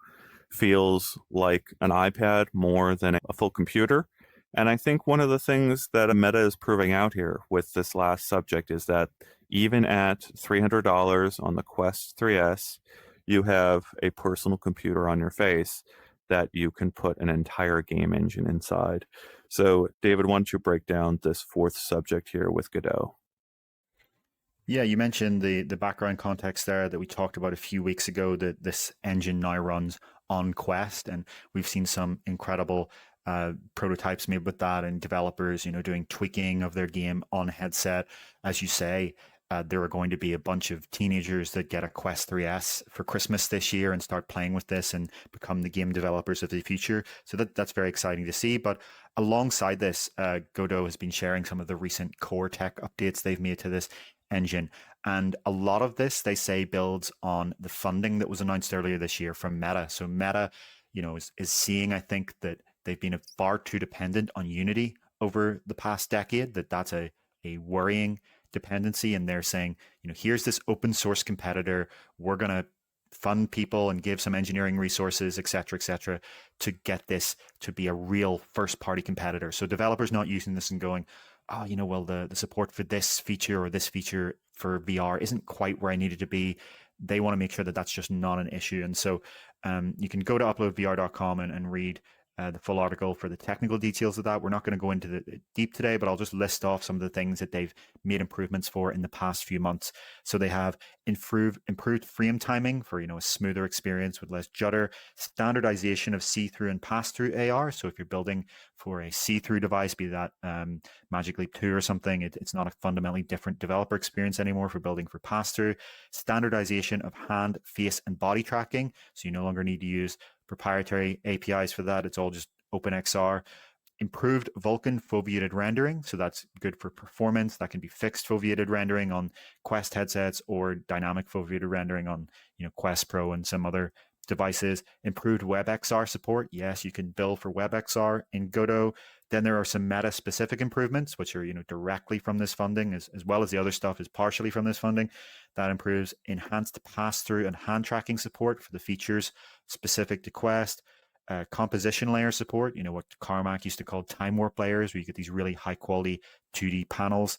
feels like an iPad more than a full computer. And I think one of the things that Meta is proving out here with this last subject is that even at $300 on the Quest 3S, you have a personal computer on your face that you can put an entire game engine inside. So, David, why don't you break down this fourth subject here with Godot? Yeah, you mentioned the background context there that we talked about a few weeks ago, that this engine now runs on Quest, and we've seen some incredible prototypes made with that, and developers, doing tweaking of their game on headset. As you say, there are going to be a bunch of teenagers that get a Quest 3S for Christmas this year and start playing with this and become the game developers of the future. So that's very exciting to see. But alongside this, Godot has been sharing some of the recent core tech updates they've made to this engine. And a lot of this, they say, builds on the funding that was announced earlier this year from Meta. So Meta, is seeing, I think, that they've been far too dependent on Unity over the past decade, that's a worrying dependency. And they're saying, here's this open source competitor. We're going to fund people and give some engineering resources, et cetera, to get this to be a real first party competitor. So developers not using this and going, oh, well, the support for this feature or this feature for VR isn't quite where I need it to be. They want to make sure that that's just not an issue. And so you can go to uploadvr.com and read the full article for the technical details of that. We're not going to go into the deep today, but I'll just list off some of the things that they've made improvements for in the past few months. So they have improved frame timing for a smoother experience with less judder, standardization of see-through and pass-through AR. So if you're building for a see-through device, be that Magic Leap 2 or something, it's not a fundamentally different developer experience anymore for building for pass-through. Standardization of hand, face, and body tracking. So you no longer need to use proprietary APIs for that. It's all just OpenXR. Improved Vulkan foveated rendering. So that's good for performance. That can be fixed foveated rendering on Quest headsets or dynamic foveated rendering on Quest Pro and some other devices. Improved WebXR support. Yes, you can build for WebXR in Godot. Then there are some meta specific improvements, which are directly from this funding, as well as the other stuff is partially from this funding. That improves enhanced pass-through and hand tracking support for the features specific to Quest. Composition layer support, what Carmack used to call time warp layers, where you get these really high quality 2D panels.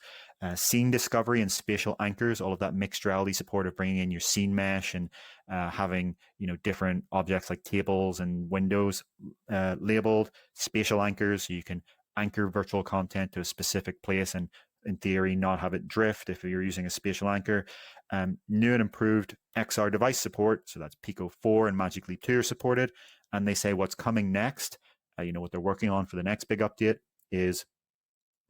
Scene discovery and spatial anchors, all of that mixed reality support of bringing in your scene mesh and having different objects like tables and windows labeled. Spatial anchors, so you can anchor virtual content to a specific place and in theory not have it drift if you're using a spatial anchor. New and improved XR device support, so that's Pico 4 and Magic Leap 2 are supported. And they say what's coming next, what they're working on for the next big update is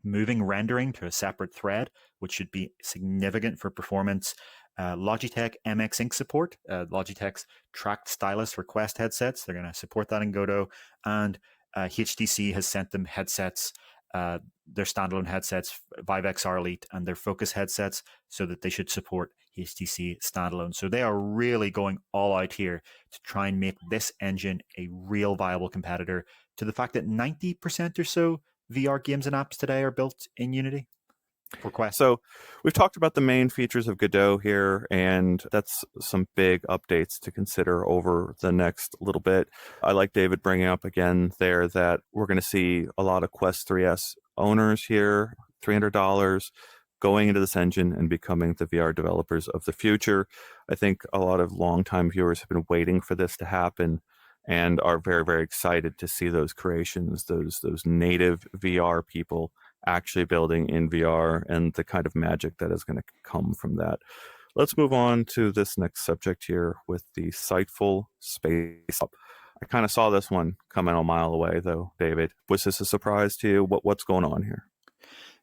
moving rendering to a separate thread, which should be significant for performance. Logitech MX Ink support, Logitech's tracked stylus for Quest headsets. They're going to support that in Godot. And HTC has sent them headsets, their standalone headsets, Vive XR Elite, and their Focus headsets, so that they should support HTC standalone. So they are really going all out here to try and make this engine a real viable competitor to the fact that 90% or so VR games and apps today are built in Unity for Quest. So we've talked about the main features of Godot here, and that's some big updates to consider over the next little bit. I like David bringing up again there that we're going to see a lot of Quest 3S owners here, $300, going into this engine and becoming the VR developers of the future. I think a lot of longtime viewers have been waiting for this to happen and are very, very excited to see those creations, those native VR people actually building in VR and the kind of magic that is going to come from that. Let's move on to this next subject here with the Sightful Spacetop. I kind of saw this one coming a mile away, though, David. Was this a surprise to you? What's going on here?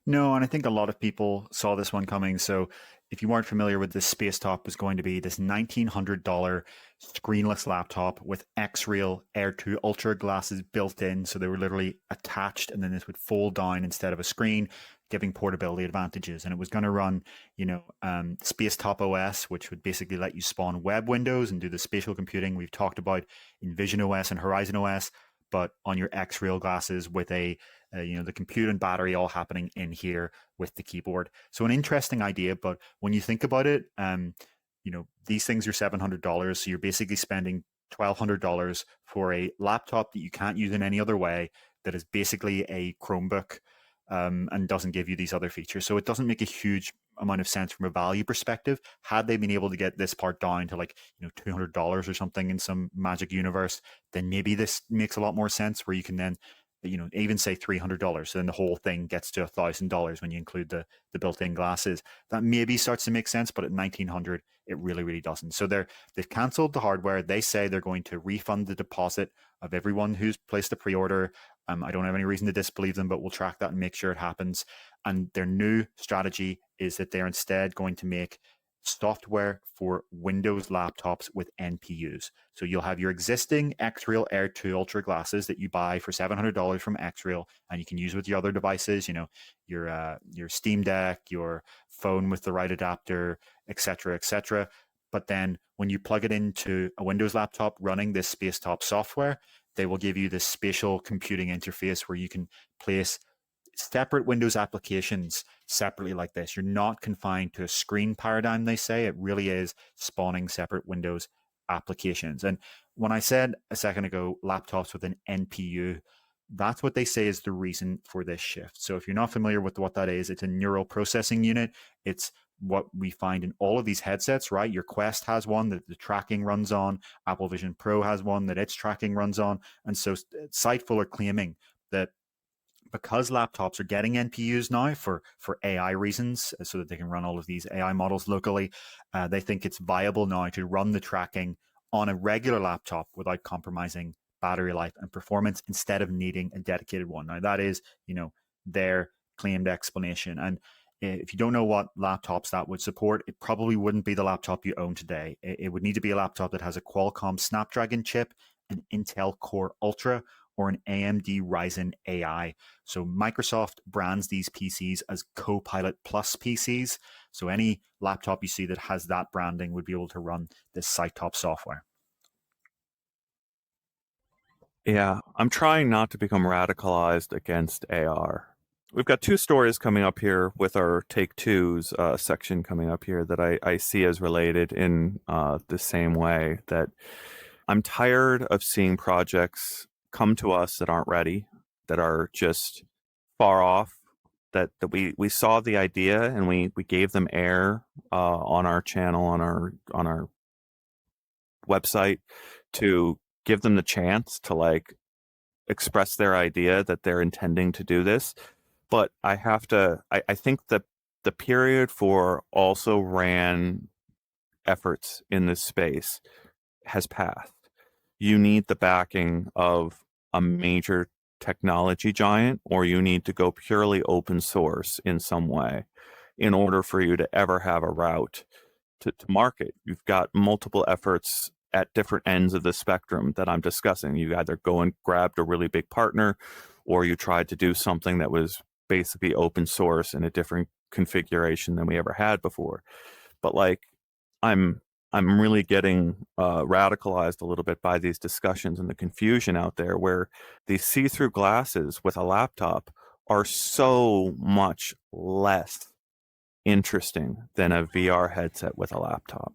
No, and I think a lot of people saw this one coming. So if you weren't familiar with this, Spacetop was going to be this $1,900 screenless laptop with Xreal Air 2 Ultra glasses built in. So they were literally attached, and then this would fold down instead of a screen, giving portability advantages. And it was going to run, Spacetop OS, which would basically let you spawn web windows and do the spatial computing we've talked about in visionOS and Horizon OS, but on your Xreal glasses with a the compute and battery all happening in here with the keyboard. So an interesting idea, but when you think about it, these things are $700, so you're basically spending $1,200 for a laptop that you can't use in any other way, that is basically a Chromebook, and doesn't give you these other features. So it doesn't make a huge amount of sense from a value perspective. Had they been able to get this part down to $200 or something in some magic universe, then maybe this makes a lot more sense, where you can then even say $300. So then the whole thing gets to $1,000 when you include the built-in glasses. That maybe starts to make sense, but at $1,900, it really doesn't. So they've canceled the hardware. They say they're going to refund the deposit of everyone who's placed a pre-order. I don't have any reason to disbelieve them, but we'll track that and make sure it happens. And their new strategy is that they're instead going to make software for Windows laptops with NPUs. So you'll have your existing Xreal Air 2 Ultra glasses that you buy for $700 from Xreal, and you can use with your other devices, your Steam Deck, your phone with the right adapter, etc., etc. But then when you plug it into a Windows laptop running this Spacetop software, they will give you this spatial computing interface where you can place separate Windows applications separately like this. You're not confined to a screen paradigm, they say. It really is spawning separate Windows applications. And when I said a second ago, laptops with an NPU, that's what they say is the reason for this shift. So if you're not familiar with what that is, it's a neural processing unit. It's what we find in all of these headsets, right? Your Quest has one that the tracking runs on. Apple Vision Pro has one that its tracking runs on. And so Sightful are claiming that because laptops are getting NPUs now for AI reasons, so that they can run all of these AI models locally, they think it's viable now to run the tracking on a regular laptop without compromising battery life and performance, instead of needing a dedicated one. Now, that is, their claimed explanation. And if you don't know what laptops that would support, it probably wouldn't be the laptop you own today. It would need to be a laptop that has a Qualcomm Snapdragon chip, an Intel Core Ultra, or an AMD Ryzen AI. So Microsoft brands these PCs as Copilot Plus PCs. So any laptop you see that has that branding would be able to run this Sightful software. Yeah, I'm trying not to become radicalized against AR. We've got two stories coming up here with our Take Twos section coming up here that I see as related in the same way, that I'm tired of seeing projects come to us that aren't ready, that are just far off, that we saw the idea and we gave them air on our channel, on our website, to give them the chance to express their idea that they're intending to do this. But I think that the period for also ran efforts in this space has passed. You need the backing of a major technology giant, or you need to go purely open source in some way in order for you to ever have a route to market. You've got multiple efforts at different ends of the spectrum that I'm discussing. You either go and grabbed a really big partner, or you tried to do something that was basically open source in a different configuration than we ever had before. But I'm really getting radicalized a little bit by these discussions and the confusion out there, where these see-through glasses with a laptop are so much less interesting than a VR headset with a laptop.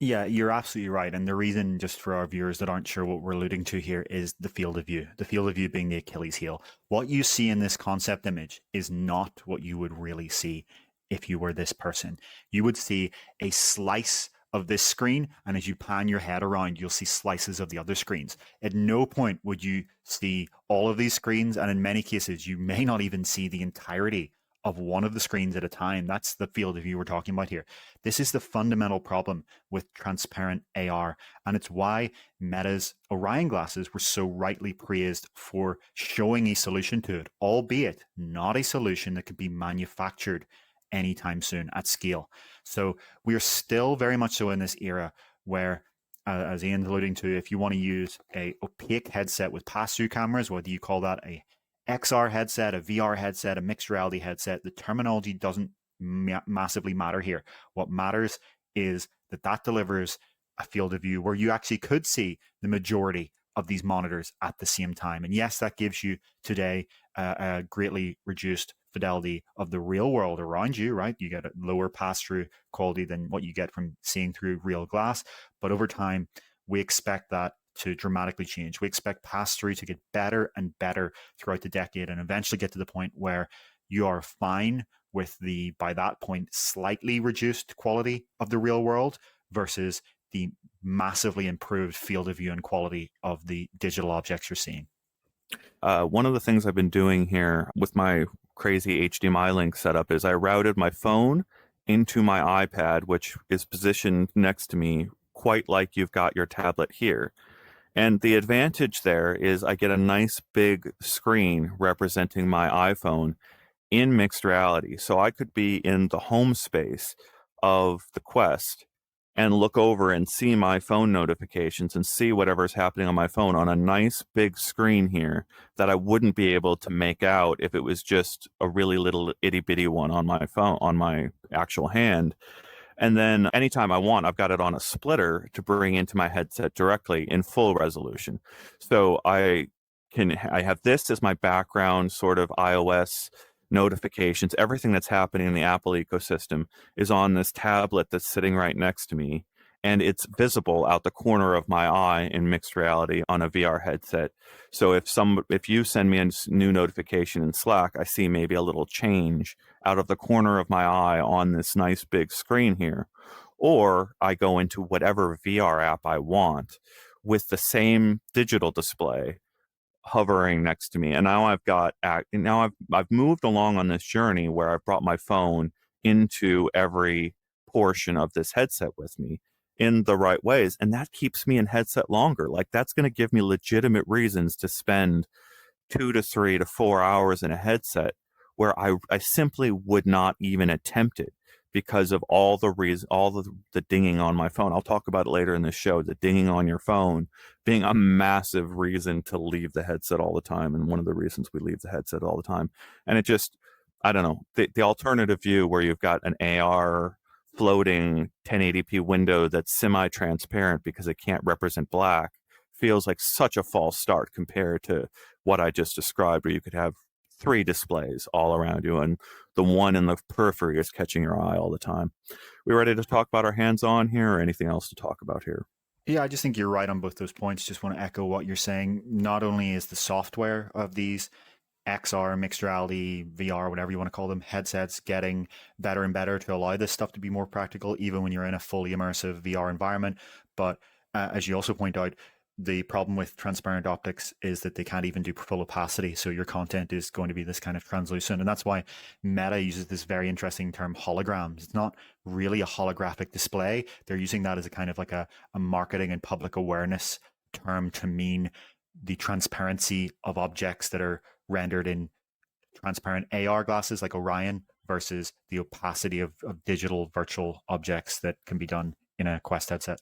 Yeah, you're absolutely right. And the reason, just for our viewers that aren't sure what we're alluding to here, is the field of view. The field of view being the Achilles heel. What you see in this concept image is not what you would really see if you were this person. You would see a slice of this screen, and as you pan your head around, you'll see slices of the other screens. At no point would you see all of these screens, and in many cases, you may not even see the entirety of one of the screens at a time. That's the field of view we're talking about here. This is the fundamental problem with transparent AR, and it's why Meta's Orion glasses were so rightly praised for showing a solution to it, albeit not a solution that could be manufactured anytime soon at scale. So we are still very much so in this era where, as Ian's alluding to, if you want to use a opaque headset with pass-through cameras, whether you call that a XR headset, a VR headset, a mixed reality headset, the terminology doesn't massively matter here. What matters is that delivers a field of view where you actually could see the majority of these monitors at the same time. And yes, that gives you today a greatly reduced fidelity of the real world around you, right? You get a lower pass-through quality than what you get from seeing through real glass. But over time, we expect that to dramatically change. We expect pass-through to get better and better throughout the decade and eventually get to the point where you are fine with the, by that point, slightly reduced quality of the real world versus the massively improved field of view and quality of the digital objects you're seeing. One of the things I've been doing here with my crazy HDMI link setup is I routed my phone into my iPad, which is positioned next to me, quite like you've got your tablet here. And the advantage there is I get a nice big screen representing my iPhone in mixed reality. So I could be in the home space of the Quest and look over and see my phone notifications and see whatever's happening on my phone on a nice big screen here that I wouldn't be able to make out if it was just a really little itty bitty one on my phone, on my actual hand. And then anytime I want, I've got it on a splitter to bring into my headset directly in full resolution. So I have this as my background sort of iOS notifications. Everything that's happening in the Apple ecosystem is on this tablet that's sitting right next to me. And it's visible out the corner of my eye in mixed reality on a VR headset. So if you send me a new notification in Slack, I see maybe a little change out of the corner of my eye on this nice big screen here. Or I go into whatever VR app I want with the same digital display hovering next to me. And now I've moved along on this journey where I've brought my phone into every portion of this headset with me in the right ways. And that keeps me in headset longer. Like that's going to give me legitimate reasons to spend 2 to 3 to 4 hours in a headset where I simply would not even attempt it because of all the dinging on my phone. I'll talk about it later in the show, the dinging on your phone being a massive reason to leave the headset all the time. And one of the reasons we leave the headset all the time. And it just, I don't know, the alternative view where you've got an AR floating 1080p window that's semi-transparent because it can't represent black feels like such a false start compared to what I just described, where you could have 3 displays all around you and the one in the periphery is catching your eye all the time. We ready to talk about our hands-on here or anything else to talk about here? Yeah, I just think you're right on both those points. Just want to echo what you're saying. Not only is the software of these XR, mixed reality, VR, whatever you want to call them, headsets getting better and better to allow this stuff to be more practical, even when you're in a fully immersive VR environment. But as you also point out, the problem with transparent optics is that they can't even do full opacity. So your content is going to be this kind of translucent. And that's why Meta uses this very interesting term holograms. It's not really a holographic display. They're using that as a kind of like a marketing and public awareness term to mean the transparency of objects that are rendered in transparent AR glasses like Orion versus the opacity of digital virtual objects that can be done in a Quest headset.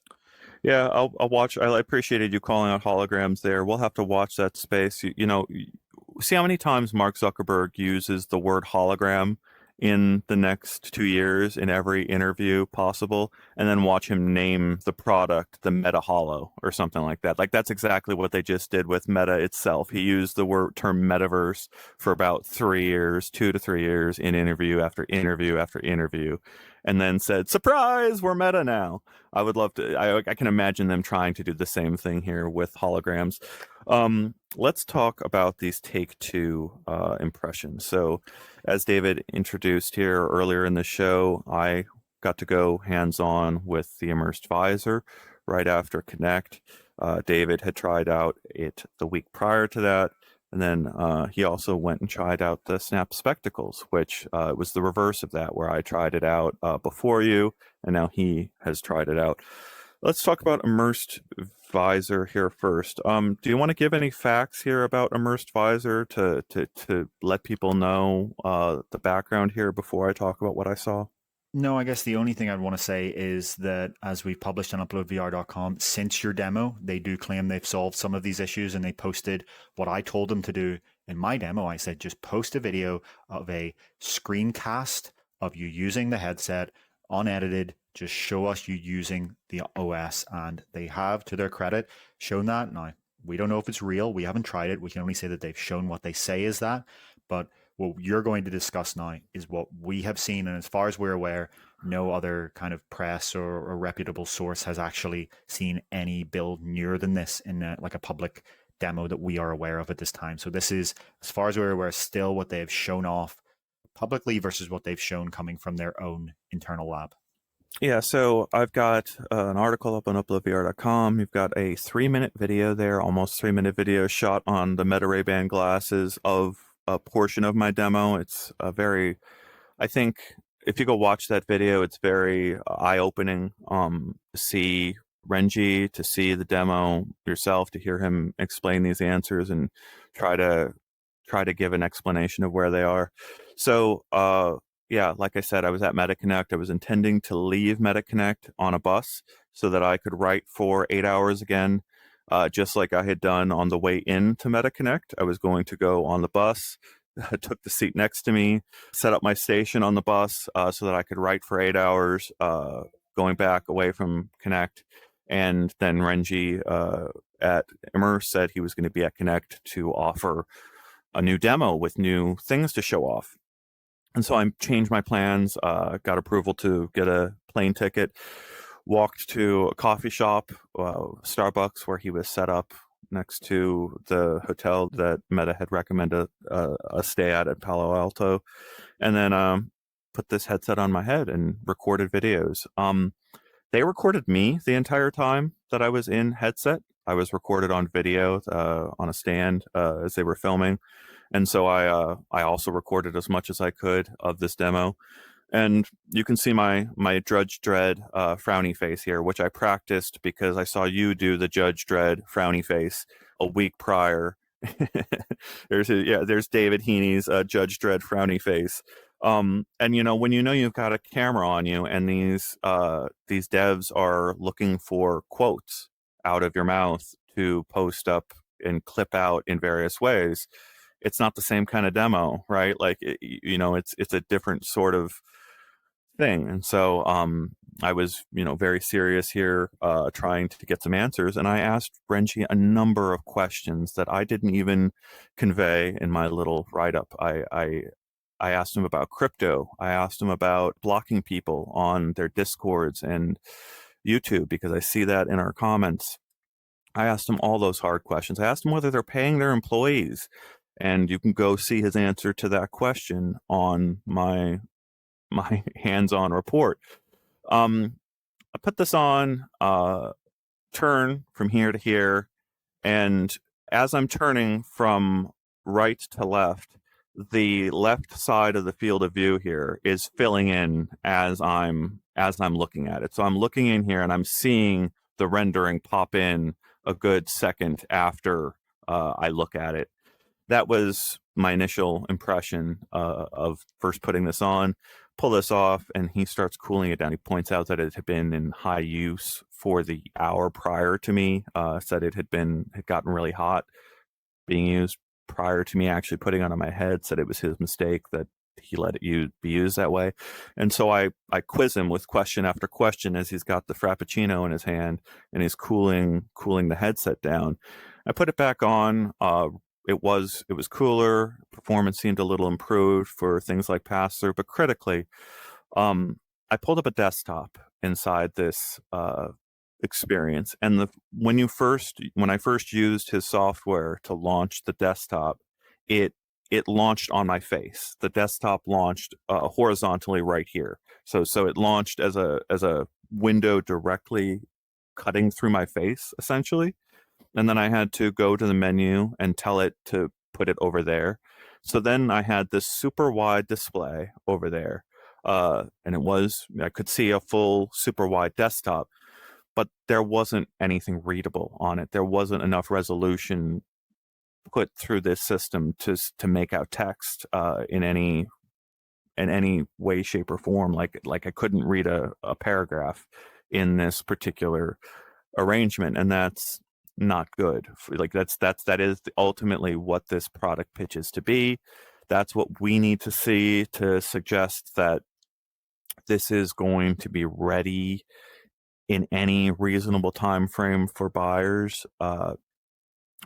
Yeah, I'll watch. I appreciated you calling out holograms there. We'll have to watch that space. See how many times Mark Zuckerberg uses the word hologram in the next 2 years in every interview possible, and then watch him name the product the Meta Holo or something like that. Like that's exactly what they just did with Meta itself. He used the term metaverse for about 3 years, 2 to 3 years in interview after interview after interview, and then said, "Surprise, we're Meta now." I would love to. I can imagine them trying to do the same thing here with holograms. Let's talk about these Take-Two impressions. So, as David introduced here earlier in the show, I got to go hands-on with the Immersed Visor right after Connect. David had tried out it the week prior to that. And then he also went and tried out the Snap Spectacles, which was the reverse of that, where I tried it out before you, and now he has tried it out. Let's talk about Immersed Visor here first. Do you want to give any facts here about Immersed Visor to let people know the background here before I talk about what I saw? No, I guess the only thing I'd want to say is that as we've published on UploadVR.com, since your demo, they do claim they've solved some of these issues, and they posted what I told them to do in my demo. I said, just post a video of a screencast of you using the headset, unedited, just show us you using the OS. And they have, to their credit, shown that. Now, We don't know if it's real. We haven't tried it. We can only say that they've shown what they say is that. But what you're going to discuss now is what we have seen. And as far as we're aware, no other kind of press or reputable source has actually seen any build nearer than this in like a public demo that we are aware of at this time. So this is, as far as we're aware, still what they have shown off publicly versus what they've shown coming from their own internal lab. Yeah, so I've got an article up on UploadVR.com. You've got a 3-minute video there, almost 3-minute video shot on the Meta Ray-Ban glasses of a portion of my demo. It's a very, I think if you go watch that video, it's very eye-opening to see Renji, to see the demo yourself, to hear him explain these answers and try to give an explanation of where they are. So, yeah, like I said, I was at MetaConnect. I was intending to leave MetaConnect on a bus so that I could write for 8 hours again, just like I had done on the way into MetaConnect. I was going to go on the bus. I took the seat next to me, set up my station on the bus so that I could write for 8 hours, going back away from Connect. And then Renji at Immersed said he was going to be at Connect to offer a new demo with new things to show off. And so I changed my plans, got approval to get a plane ticket, walked to a coffee shop, Starbucks, where he was set up next to the hotel that Meta had recommended a stay at Palo Alto, and then put this headset on my head and recorded videos. They recorded me the entire time that I was in headset. I was recorded on video on a stand as they were filming. And so I also recorded as much as I could of this demo. And you can see my Judge Dredd frowny face here, which I practiced because I saw you do the Judge Dredd frowny face a week prior. There's David Heaney's Judge Dredd frowny face. And when you've got a camera on you and these devs are looking for quotes out of your mouth to post up and clip out in various ways, it's not the same kind of demo, right? Like, it's a different sort of thing. And so I was, very serious here, trying to get some answers. And I asked Renji a number of questions that I didn't even convey in my little write-up. I asked him about crypto. I asked him about blocking people on their Discords and YouTube, because I see that in our comments. I asked him all those hard questions. I asked him whether they're paying their employees. And you can go see his answer to that question on my hands-on report. I put this on, turn from here to here, and as I'm turning from right to left, the left side of the field of view here is filling in as I'm looking at it. So I'm looking in here and I'm seeing the rendering pop in a good second after I look at it. That was my initial impression of first putting this on. Pull this off, and he starts cooling it down. He points out that it had been in high use for the hour prior to me. Said it had gotten really hot being used prior to me actually putting it on my head. Said it was his mistake that he let it be used that way. And so I quiz him with question after question as he's got the Frappuccino in his hand and he's cooling the headset down. I put it back on. It was cooler. Performance seemed a little improved for things like pass-through, but critically, I pulled up a desktop inside this experience, and when I first used his software to launch the desktop, it launched on my face. The desktop launched horizontally right here, so it launched as a window directly cutting through my face, essentially. And then I had to go to the menu and tell it to put it over there. So then I had this super wide display over there. And I could see a full super wide desktop, but there wasn't anything readable on it. There wasn't enough resolution put through this system to make out text in any way, shape, or form. Like I couldn't read a paragraph in this particular arrangement, and that's not good. Like that is ultimately what this product pitches to be. That's what we need to see to suggest that this is going to be ready in any reasonable time frame for buyers.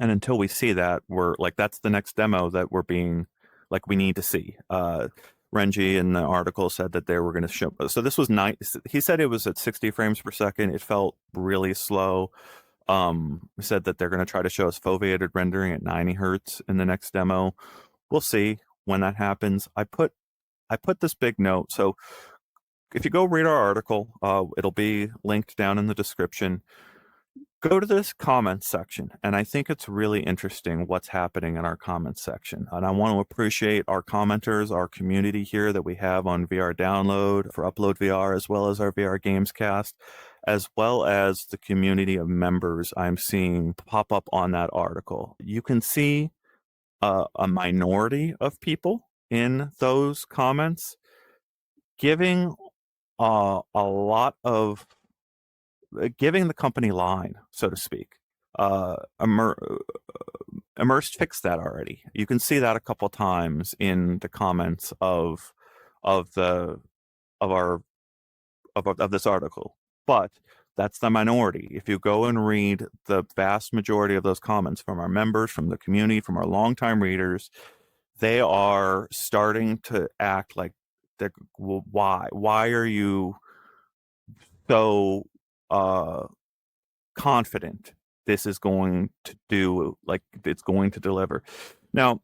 And until we see that, we're like, that's the next demo that we're being like, we need to see. Renji in the article said that they were going to show. So this was nice. He said it was at 60 frames per second. It felt really slow. Said that they're going to try to show us foveated rendering at 90 hertz in the next demo. We'll see when that happens. I put this big note. So if you go read our article, it'll be linked down in the description. Go to this comments section, and I think it's really interesting what's happening in our comments section. And I want to appreciate our commenters, our community here that we have on VR Download for UploadVR, as well as our VR Gamescast, as well as the community of members I'm seeing pop up on that article. You can see a minority of people in those comments giving a lot of giving the company line, so to speak. Immersed fixed that already. You can see that a couple times in the comments of this article. But that's the minority. If you go and read the vast majority of those comments from our members, from the community, from our longtime readers, they are starting to act like, well, why are you so confident this is going to do, like, it's going to deliver? Now,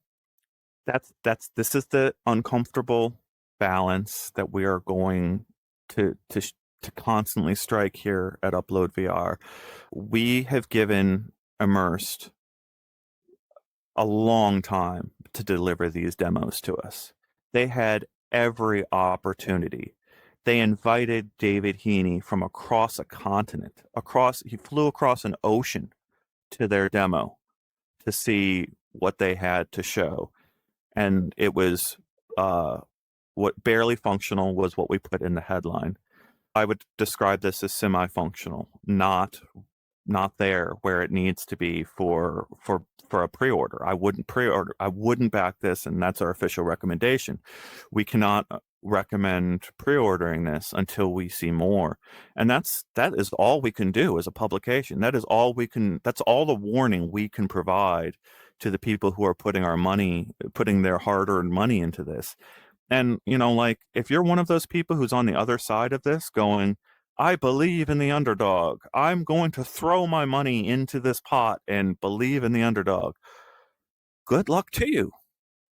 this is the uncomfortable balance that we are going to constantly strike here at UploadVR. We have given Immersed a long time to deliver these demos to us. They had every opportunity. They invited David Heaney from across a continent. He flew across an ocean to their demo to see what they had to show. And it was what barely functional was what we put in the headline. I would describe this as semi-functional, not there where it needs to be for a pre-order. I wouldn't pre-order. I wouldn't back this, and that's our official recommendation. We cannot recommend pre-ordering this until we see more, and that is all we can do as a publication. That's all the warning we can provide to the people who are putting their hard-earned money into this. And, like, if you're one of those people who's on the other side of this going, I believe in the underdog, I'm going to throw my money into this pot and believe in the underdog, good luck to you.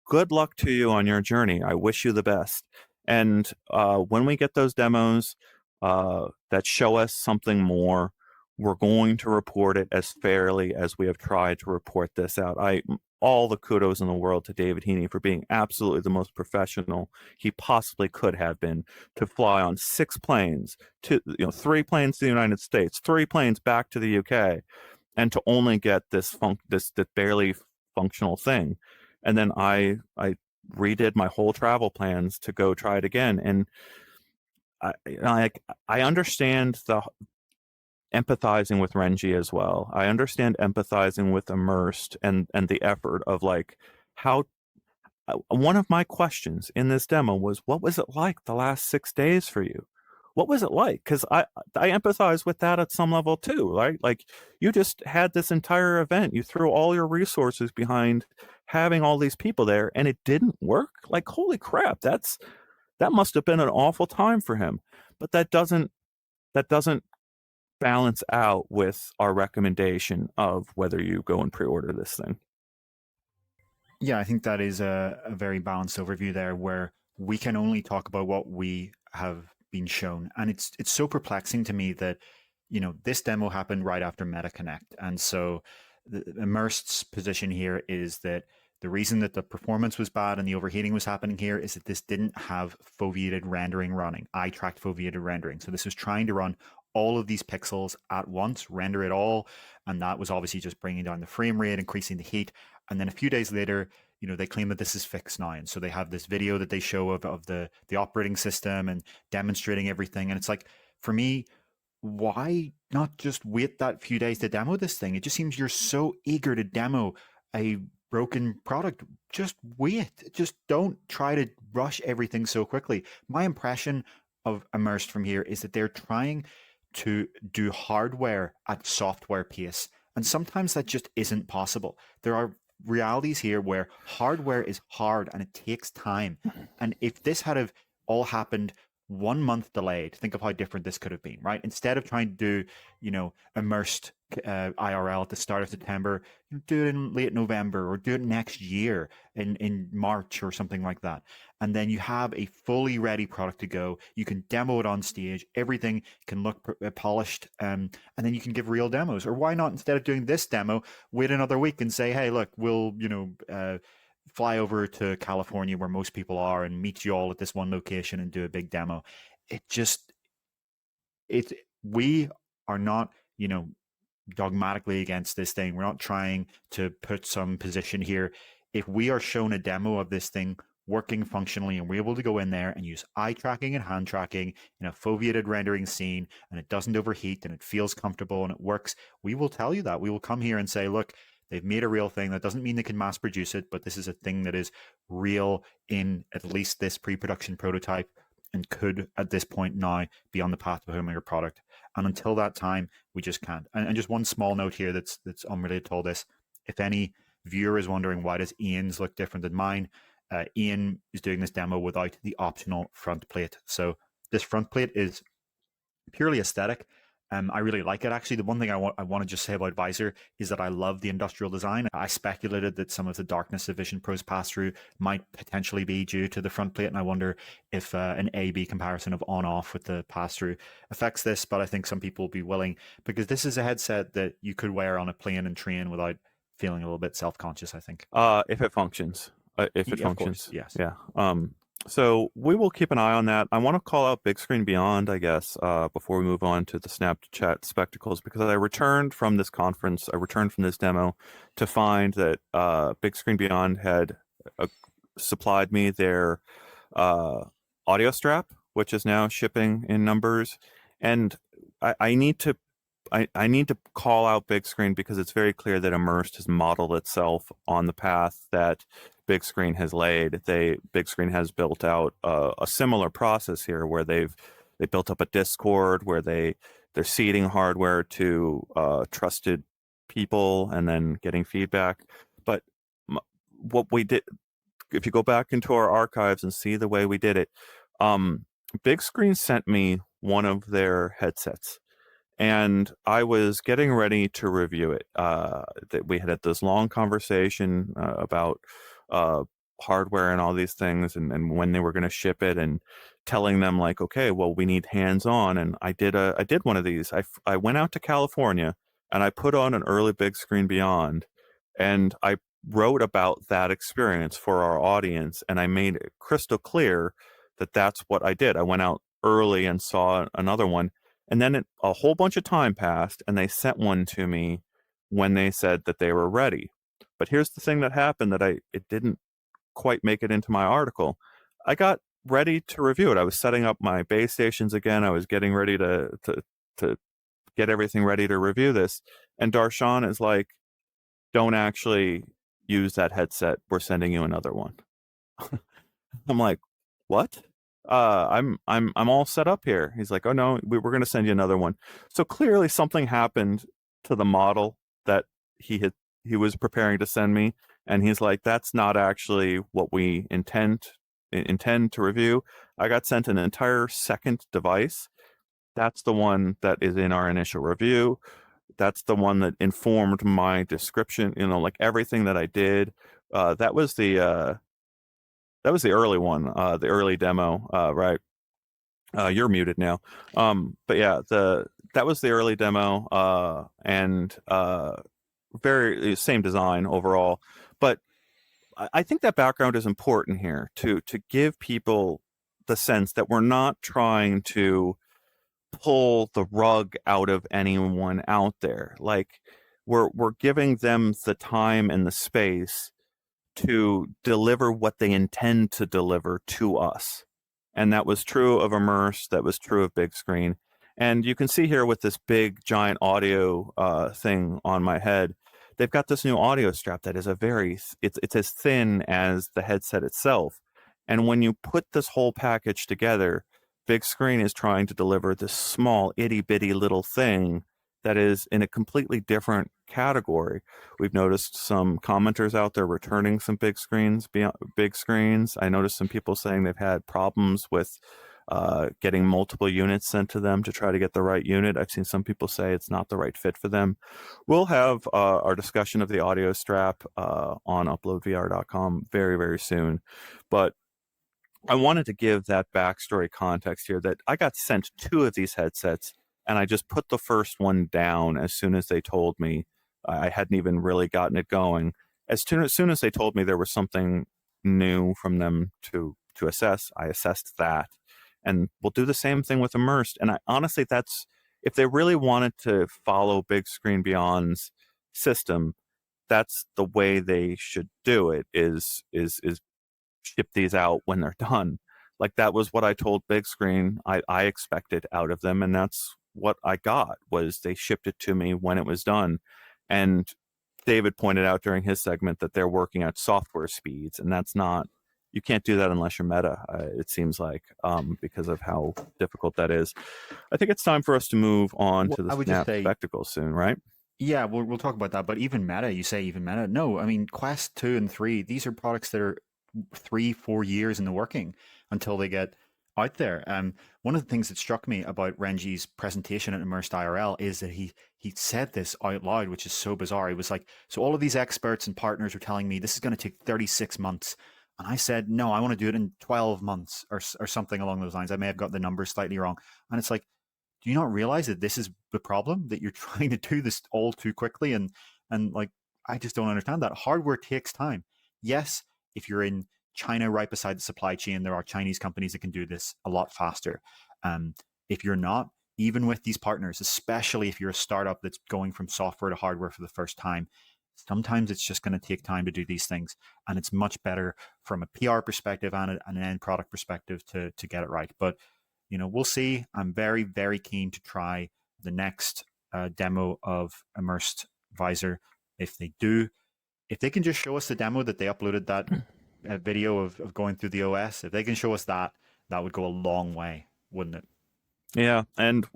Good luck to you on your journey. I wish you the best. And when we get those demos that show us something more, we're going to report it as fairly as we have tried to report this out. All the kudos in the world to David Heaney for being absolutely the most professional he possibly could have been, to fly on 6 planes, 3 planes to the United States, 3 planes back to the UK, and to only get this barely functional thing. And then I redid my whole travel plans to go try it again. And I understand the empathizing with Renji as well. I understand empathizing with Immersed and the effort of, like, how one of my questions in this demo was, what was it like the last 6 days for you? What was it like? Because I empathize with that at some level too, right? Like, you just had this entire event, you threw all your resources behind having all these people there, and it didn't work. Like, holy crap, that must have been an awful time for him. But that doesn't balance out with our recommendation of whether you go and pre-order this thing. Yeah, I think that is a very balanced overview there, where we can only talk about what we have been shown. And it's so perplexing to me that, this demo happened right after MetaConnect. And so the Immersed's position here is that the reason that the performance was bad and the overheating was happening here is that this didn't have foveated rendering running, eye-tracked foveated rendering. So this was trying to run all of these pixels at once, render it all, and that was obviously just bringing down the frame rate, increasing the heat. And then a few days later, they claim that this is fixed now. And so they have this video that they show of the operating system and demonstrating everything. And it's like, for me, why not just wait that few days to demo this thing? It just seems you're so eager to demo a broken product. Just wait. Just don't try to rush everything so quickly. My impression of Immersed from here is that they're trying to do hardware at software pace. And sometimes that just isn't possible. There are realities here where hardware is hard and it takes time. And if this had have all happened 1 month delayed, think of how different this could have been, right? Instead of trying to do, immersed IRL at the start of September, do it in late November or do it next year in March or something like that. And then you have a fully ready product to go. You can demo it on stage. Everything can look polished. And then you can give real demos. Or why not, instead of doing this demo, wait another week and say, hey, look, we'll, fly over to California where most people are and meet you all at this one location and do a big demo. It just, we are not, dogmatically against this thing. We're not trying to put some position here. If we are shown a demo of this thing working functionally and we're able to go in there and use eye tracking and hand tracking in a foveated rendering scene and it doesn't overheat and it feels comfortable and it works, we will tell you that. We will come here and say, look, they've made a real thing. That doesn't mean they can mass produce it, but this is a thing that is real in at least this pre-production prototype and could, at this point now, be on the path to becoming a product. And until that time, we just can't. And just one small note here that's unrelated to all this. If any viewer is wondering why does Ian's look different than mine, Ian is doing this demo without the optional front plate. So this front plate is purely aesthetic. I really like it. Actually, the one thing I want to just say about Visor is that I love the industrial design. I speculated that some of the darkness of Vision Pro's pass-through might potentially be due to the front plate, and I wonder if an A/B comparison of on-off with the pass-through affects this, but I think some people will be willing, because this is a headset that you could wear on a plane and train without feeling a little bit self-conscious, I think. If it functions. If it Yeah, of functions. course, yes. Yeah. So we will keep an eye on that. I want to call out Big Screen Beyond, I guess, before we move on to the Snapchat spectacles, because I returned from this conference, I returned from this demo to find that Big Screen Beyond had supplied me their audio strap, which is now shipping in numbers. And I need to call out Big Screen because it's very clear that Immersed has modeled itself on the path that Big Screen has laid. Big Screen has built out a similar process here, where they built up a Discord where they're seeding hardware to trusted people and then getting feedback. But what we did, if you go back into our archives and see the way we did it, Big Screen sent me one of their headsets. And I was getting ready to review it. That we had this long conversation about hardware and all these things, and when they were going to ship it, and telling them like, okay, well, we need hands-on. And I did one of these. I went out to California and I put on an early Big Screen Beyond, and I wrote about that experience for our audience, and I made it crystal clear that that's what I did. I went out early and saw another one. And then a whole bunch of time passed, and they sent one to me when they said that they were ready. But here's the thing that happened that it didn't quite make it into my article. I got ready to review it. I was setting up my base stations again. I was getting ready to get everything ready to review this. And Darshan is like, don't actually use that headset. We're sending you another one. I'm like, what? I'm all set up here. He's like, oh no, we're going to send you another one. So clearly something happened to the model that he was preparing to send me, and he's like, that's not actually what we intend to review. I got sent an entire second device. That's the one that is in our initial review. That's the one that informed my description. Like everything that I did. That was the early one, the early demo, right? You're muted now. But yeah, that was the early demo, and very same design overall. But I think that background is important here to give people the sense that we're not trying to pull the rug out of anyone out there. Like we're giving them the time and the space to deliver what they intend to deliver to us. And that was true of Immersed, that was true of Big Screen. And you can see here with this big giant audio thing on my head, they've got this new audio strap that is it's as thin as the headset itself. And when you put this whole package together, Big Screen is trying to deliver this small itty bitty little thing that is in a completely different category. We've noticed some commenters out there returning some big screens beyond big screens. I noticed some people saying they've had problems with getting multiple units sent to them to try to get the right unit. I've seen some people say it's not the right fit for them. We'll have our discussion of the audio strap on UploadVR.com very, very soon. But I wanted to give that backstory context here that I got sent 2 of these headsets and I just put the first one down as soon as they told me. I hadn't even really gotten it going. As soon as they told me there was something new from them to assess, I assessed that. And we'll do the same thing with Immersed. And honestly, that's if they really wanted to follow Big Screen Beyond's system, that's the way they should do it. Is ship these out when they're done. Like that was what I told Big Screen I expected out of them, and that's what I got. Was they shipped it to me when it was done. And David pointed out during his segment that they're working at software speeds, and that's not, you can't do that unless you're Meta, it seems like, because of how difficult that is. I think it's time for us to move on to I the would Snap just say, Spectacles soon, right? yeah, we'll talk about that. But even Meta, you say even Meta. No, I mean, Quest 2 and 3, these are products that are 3-4 years in the working until they get out there. One of the things that struck me about Renji's presentation at Immersed IRL is that he said this out loud, which is so bizarre. He was like, so all of these experts and partners are telling me this is going to take 36 months. And I said, no, I want to do it in 12 months or something along those lines. I may have got the numbers slightly wrong. And it's like, do you not realize that this is the problem, that you're trying to do this all too quickly? And like, I just don't understand that. Hardware takes time. Yes, if you're in China right beside the supply chain, there are Chinese companies that can do this a lot faster. If you're not, even with these partners, especially if you're a startup that's going from software to hardware for the first time, sometimes it's just going to take time to do these things. And it's much better from a PR perspective and an end product perspective to get it right. But we'll see. I'm very, very keen to try the next demo of Immersed Visor. If they can just show us the demo that they uploaded, that video of going through the OS, if they can show us that, that would go a long way, wouldn't it? Yeah, and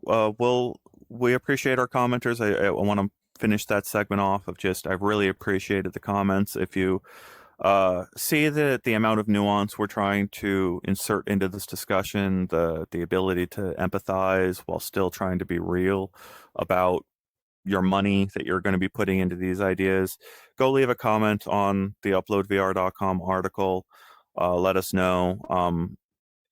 we appreciate our commenters. I want to finish that segment off of just I've really appreciated the comments. If you see the amount of nuance we're trying to insert into this discussion, the ability to empathize while still trying to be real about your money that you're going to be putting into these ideas, go leave a comment on the UploadVR.com article. Let us know.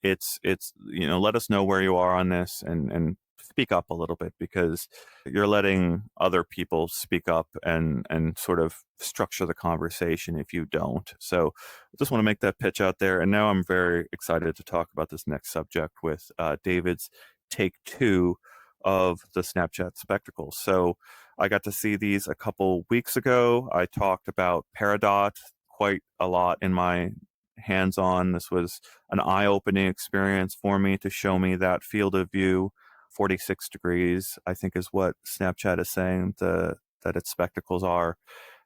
It's let us know where you are on this and speak up a little bit, because you're letting other people speak up and sort of structure the conversation if you don't. So I just want to make that pitch out there. And now I'm very excited to talk about this next subject with David's take 2 of the Snapchat Spectacles. So I got to see these a couple weeks ago. I talked about Peridot quite a lot in my hands-on. This was an eye-opening experience for me to show me that field of view, 46 degrees, I think is what Snapchat is saying that its spectacles are.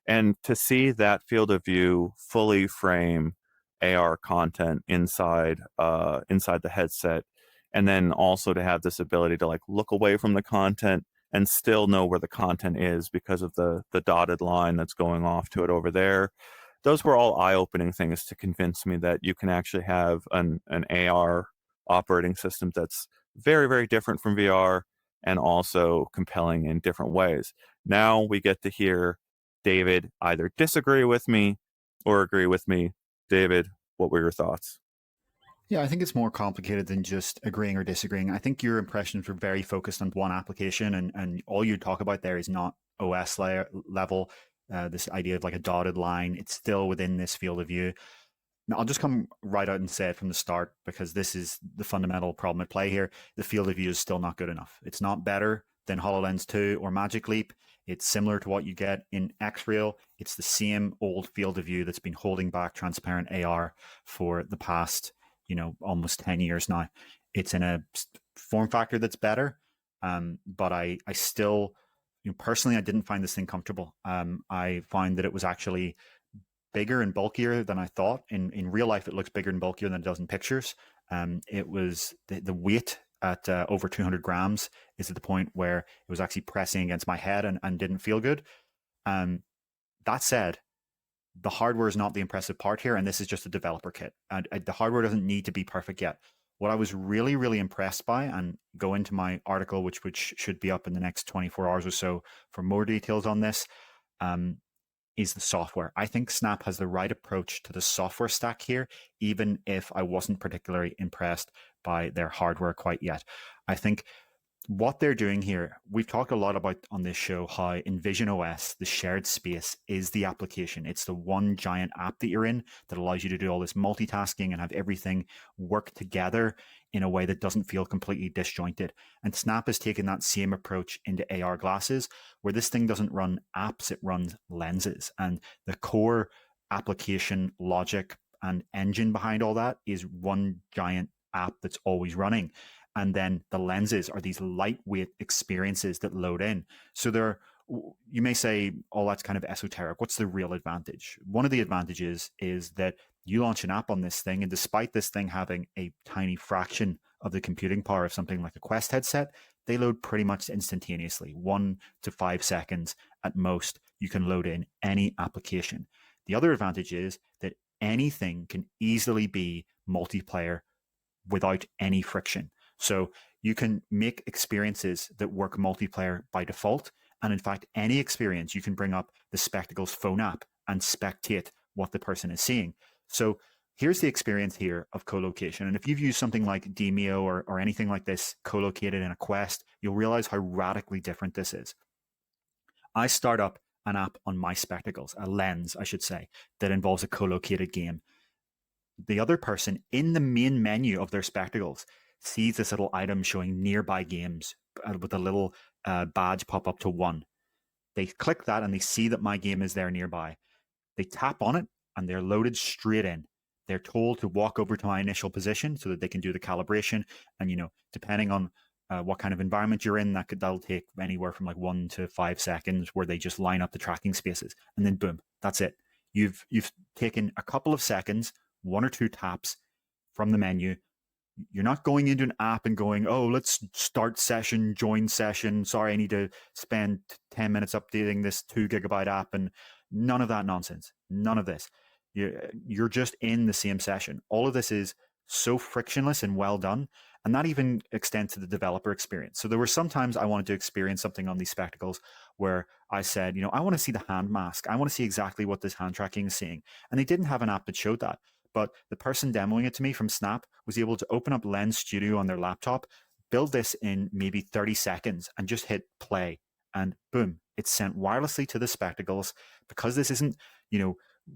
And to see that field of view fully frame AR content inside the headset, and then also to have this ability to like look away from the content and still know where the content is because of the dotted line that's going off to it over there. Those were all eye-opening things to convince me that you can actually have an AR operating system that's very, very different from VR and also compelling in different ways. Now we get to hear David either disagree with me or agree with me. David, what were your thoughts? Yeah, I think it's more complicated than just agreeing or disagreeing. I think your impressions were very focused on one application, and all you talk about there is not OS level. This idea of like a dotted line, it's still within this field of view. Now, I'll just come right out and say it from the start, because this is the fundamental problem at play here. The field of view is still not good enough. It's not better than HoloLens 2 or Magic Leap. It's similar to what you get in Xreal. It's the same old field of view that's been holding back transparent AR for the past, almost 10 years now. It's in a form factor that's better, but I still, personally, I didn't find this thing comfortable. I found that it was actually bigger and bulkier than I thought. In real life, it looks bigger and bulkier than it does in pictures. It was the weight at over 200 grams is at the point where it was actually pressing against my head and didn't feel good. That said, the hardware is not the impressive part here, and this is just a developer kit. And the hardware doesn't need to be perfect yet. What I was really, really impressed by, and go into my article, which should be up in the next 24 hours or so for more details on this, is the software. I think Snap has the right approach to the software stack here, even if I wasn't particularly impressed by their hardware quite yet. I think what they're doing here, we've talked a lot about on this show how in visionOS, the shared space is the application. It's the one giant app that you're in that allows you to do all this multitasking and have everything work together in a way that doesn't feel completely disjointed. And Snap has taken that same approach into AR glasses, where this thing doesn't run apps, it runs lenses. And the core application logic and engine behind all that is one giant app that's always running. And then the lenses are these lightweight experiences that load in. So you may say, oh, that's kind of esoteric. What's the real advantage? One of the advantages is that you launch an app on this thing, and despite this thing having a tiny fraction of the computing power of something like a Quest headset, they load pretty much instantaneously, 1 to 5 seconds at most. You can load in any application. The other advantage is that anything can easily be multiplayer without any friction. So you can make experiences that work multiplayer by default. And in fact, any experience, you can bring up the Spectacles phone app and spectate what the person is seeing. So here's the experience here of co-location. And if you've used something like Demio or anything like this co-located in a Quest, you'll realize how radically different this is. I start up an app on my Spectacles, a lens, I should say, that involves a co-located game. The other person in the main menu of their Spectacles sees this little item showing nearby games with a little badge pop up to 1. They click that and they see that my game is there nearby. They tap on it and they're loaded straight in. They're told to walk over to my initial position so that they can do the calibration. And, depending on what kind of environment you're in, that'll take anywhere from like 1 to 5 seconds, where they just line up the tracking spaces. And then boom, that's it. You've taken a couple of seconds, 1 or 2 taps from the menu. You're not going into an app and going, oh, let's start session, join session. Sorry, I need to spend 10 minutes updating this 2 gigabyte app, and none of that nonsense. None of this. You're just in the same session. All of this is so frictionless and well done. And that even extends to the developer experience. So there were some times I wanted to experience something on these Spectacles where I said, I want to see the hand mask. I want to see exactly what this hand tracking is seeing. And they didn't have an app that showed that. But the person demoing it to me from Snap was able to open up Lens Studio on their laptop, build this in maybe 30 seconds, and just hit play. And boom, it's sent wirelessly to the Spectacles. Because this isn't,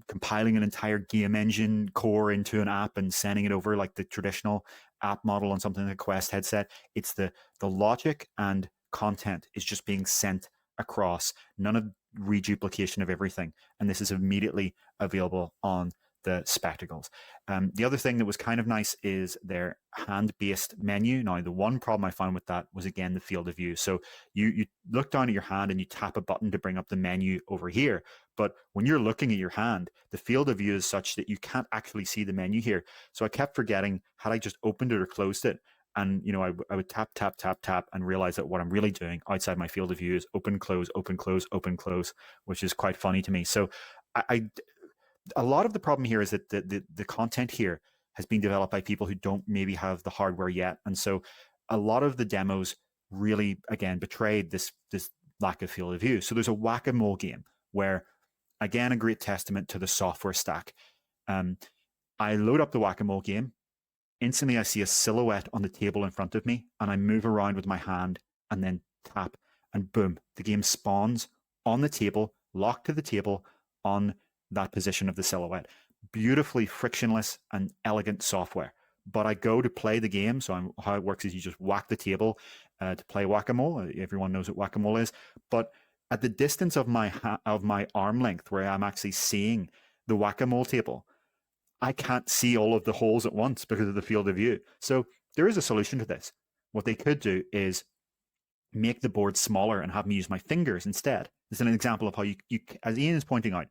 compiling an entire game engine core into an app and sending it over like the traditional app model on something like a Quest headset. It's the logic and content is just being sent across. None of reduplication of everything. And this is immediately available on the Spectacles. The other thing that was kind of nice is their hand-based menu. Now, the one problem I found with that was, again, the field of view. So you look down at your hand and you tap a button to bring up the menu over here. But when you're looking at your hand, the field of view is such that you can't actually see the menu here. So I kept forgetting, had I just opened it or closed it? And, I would tap, tap, tap, tap, and realize that what I'm really doing outside my field of view is open, close, open, close, open, close, which is quite funny to me. So a lot of the problem here is that the content here has been developed by people who don't maybe have the hardware yet. And so a lot of the demos really, again, betrayed this lack of field of view. So there's a whack-a-mole game where, again, a great testament to the software stack. I load up the whack-a-mole game. Instantly, I see a silhouette on the table in front of me, and I move around with my hand and then tap, and boom, the game spawns on the table, locked to the table on that position of the silhouette. Beautifully frictionless and elegant software. But I go to play the game. So how it works is you just whack the table to play whack-a-mole. Everyone knows what whack-a-mole is. But at the distance of my arm length, where I'm actually seeing the whack-a-mole table, I can't see all of the holes at once because of the field of view. So there is a solution to this. What they could do is make the board smaller and have me use my fingers instead. This is an example of how you as Ian is pointing out,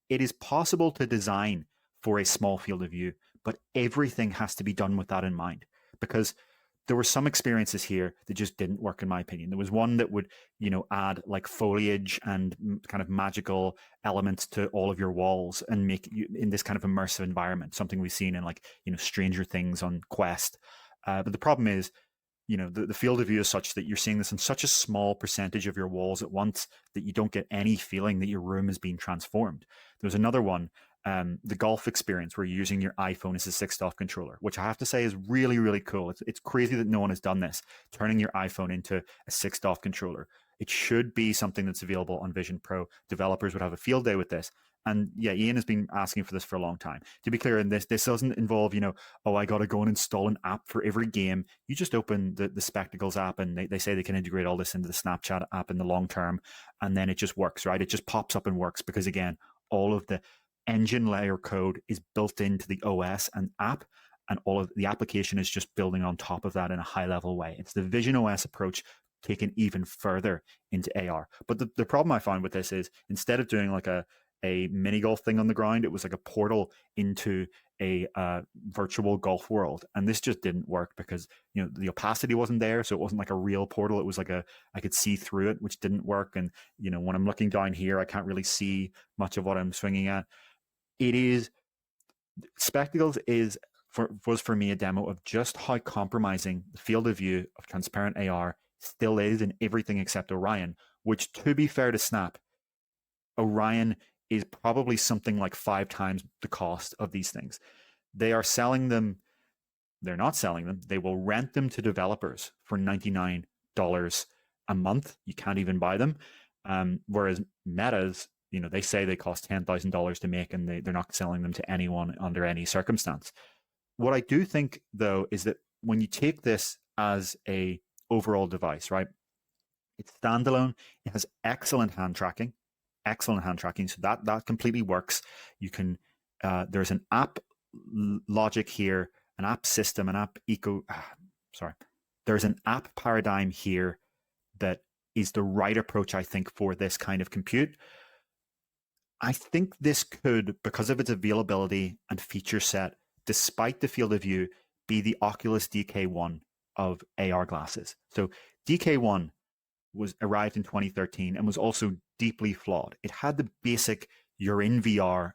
it is possible to design for a small field of view, but everything has to be done with that in mind, because there were some experiences here that just didn't work, in my opinion. There was one that would, add like foliage and kind of magical elements to all of your walls and make you in this kind of immersive environment, something we've seen in like, Stranger Things on Quest. But the problem is, the field of view is such that you're seeing this in such a small percentage of your walls at once that you don't get any feeling that your room is being transformed. There's another one, the golf experience, where you're using your iPhone as a 6-DoF controller, which I have to say is really, really cool. It's crazy that no one has done this, turning your iPhone into a 6-DoF controller. It should be something that's available on Vision Pro. Developers would have a field day with this. And yeah, Ian has been asking for this for a long time. To be clear, in this doesn't involve, oh, I got to go and install an app for every game. You just open the Spectacles app, and they say they can integrate all this into the Snapchat app in the long term. And then it just works, right? It just pops up and works because, again, all of the engine layer code is built into the OS and app, and all of the application is just building on top of that in a high level way. It's the visionOS approach taken even further into AR. But the problem I found with this is, instead of doing like a mini golf thing on the ground, it was like a portal into a virtual golf world, and this just didn't work because the opacity wasn't there, so it wasn't like a real portal. It was like I could see through it, which didn't work. And when I'm looking down here, I can't really see much of what I'm swinging at. It is Spectacles was for me a demo of just how compromising the field of view of transparent AR still is in everything except Orion, which, to be fair to Snap, Orion is probably something like 5 times the cost of these things. They are selling them. They're not selling them. They will rent them to developers for $99 a month. You can't even buy them. Whereas Meta's, they say they cost $10,000 to make, and they're not selling them to anyone under any circumstance. What I do think, though, is that when you take this as a overall device, right, it's standalone. It has excellent hand tracking. So that completely works. You can there's an app logic here, an app system, an app there's an app paradigm here that is the right approach, I think, for this kind of compute. I think this could, because of its availability and feature set, despite the field of view, be the Oculus DK1 of AR glasses. So DK1 arrived in 2013 and was also deeply flawed. It had the basic, you're in VR,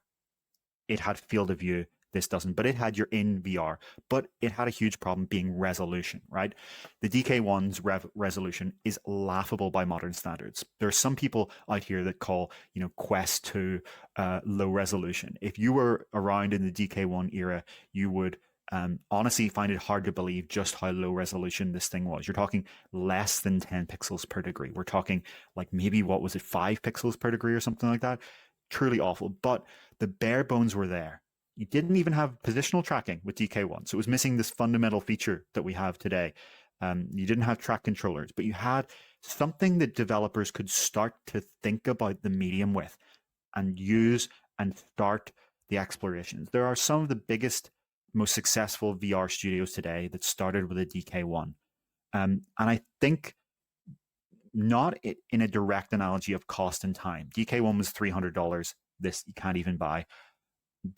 it had field of view. This doesn't, but it had you're in VR, but it had a huge problem being resolution, right? The DK1's resolution is laughable by modern standards. There are some people out here that call, Quest 2 low resolution. If you were around in the DK1 era, you would honestly find it hard to believe just how low resolution this thing was. You're talking less than 10 pixels per degree. We're talking like maybe, 5 pixels per degree or something like that. Truly awful. But the bare bones were there. You didn't even have positional tracking with DK1. So it was missing this fundamental feature that we have today. You didn't have track controllers, but you had something that developers could start to think about the medium with and use and start the explorations. There are some of the biggest, most successful VR studios today that started with a DK1. And I think, not in a direct analogy of cost and time. DK1 was $300. This you can't even buy.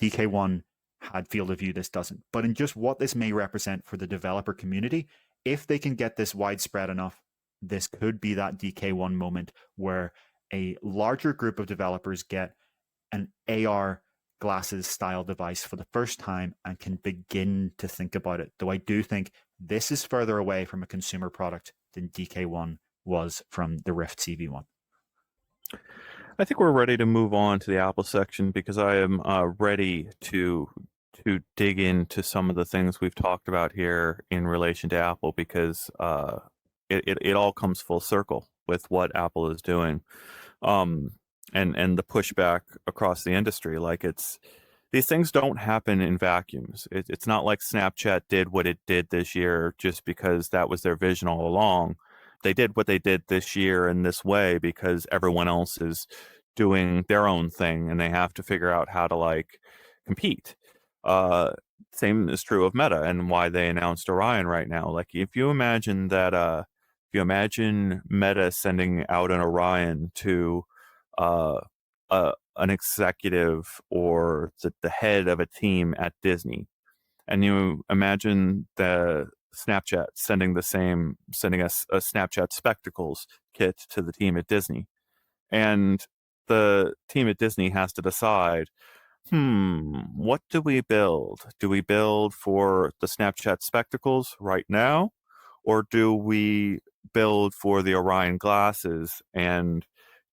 DK1 had field of view, this doesn't. But in just what this may represent for the developer community, if they can get this widespread enough, this could be that DK1 moment where a larger group of developers get an AR glasses style device for the first time and can begin to think about it. Though I do think this is further away from a consumer product than DK1 was from the Rift CV1. I think we're ready to move on to the Apple section because I am ready to dig into some of the things we've talked about here in relation to Apple, because it all comes full circle with what Apple is doing, and the pushback across the industry. Like, these things don't happen in vacuums. It's not like Snapchat did what it did this year just because that was their vision all along. They did what they did this year in this way because everyone else is doing their own thing and they have to figure out how to compete. Same is true of Meta and why they announced Orion right now. Like, if you imagine Meta sending out an Orion to an executive or the head of a team at Disney, and you imagine the Snapchat sending us a Snapchat Spectacles kit to the team at Disney. And the team at Disney has to decide, what do we build? Do we build for the Snapchat Spectacles right now? Or do we build for the Orion glasses and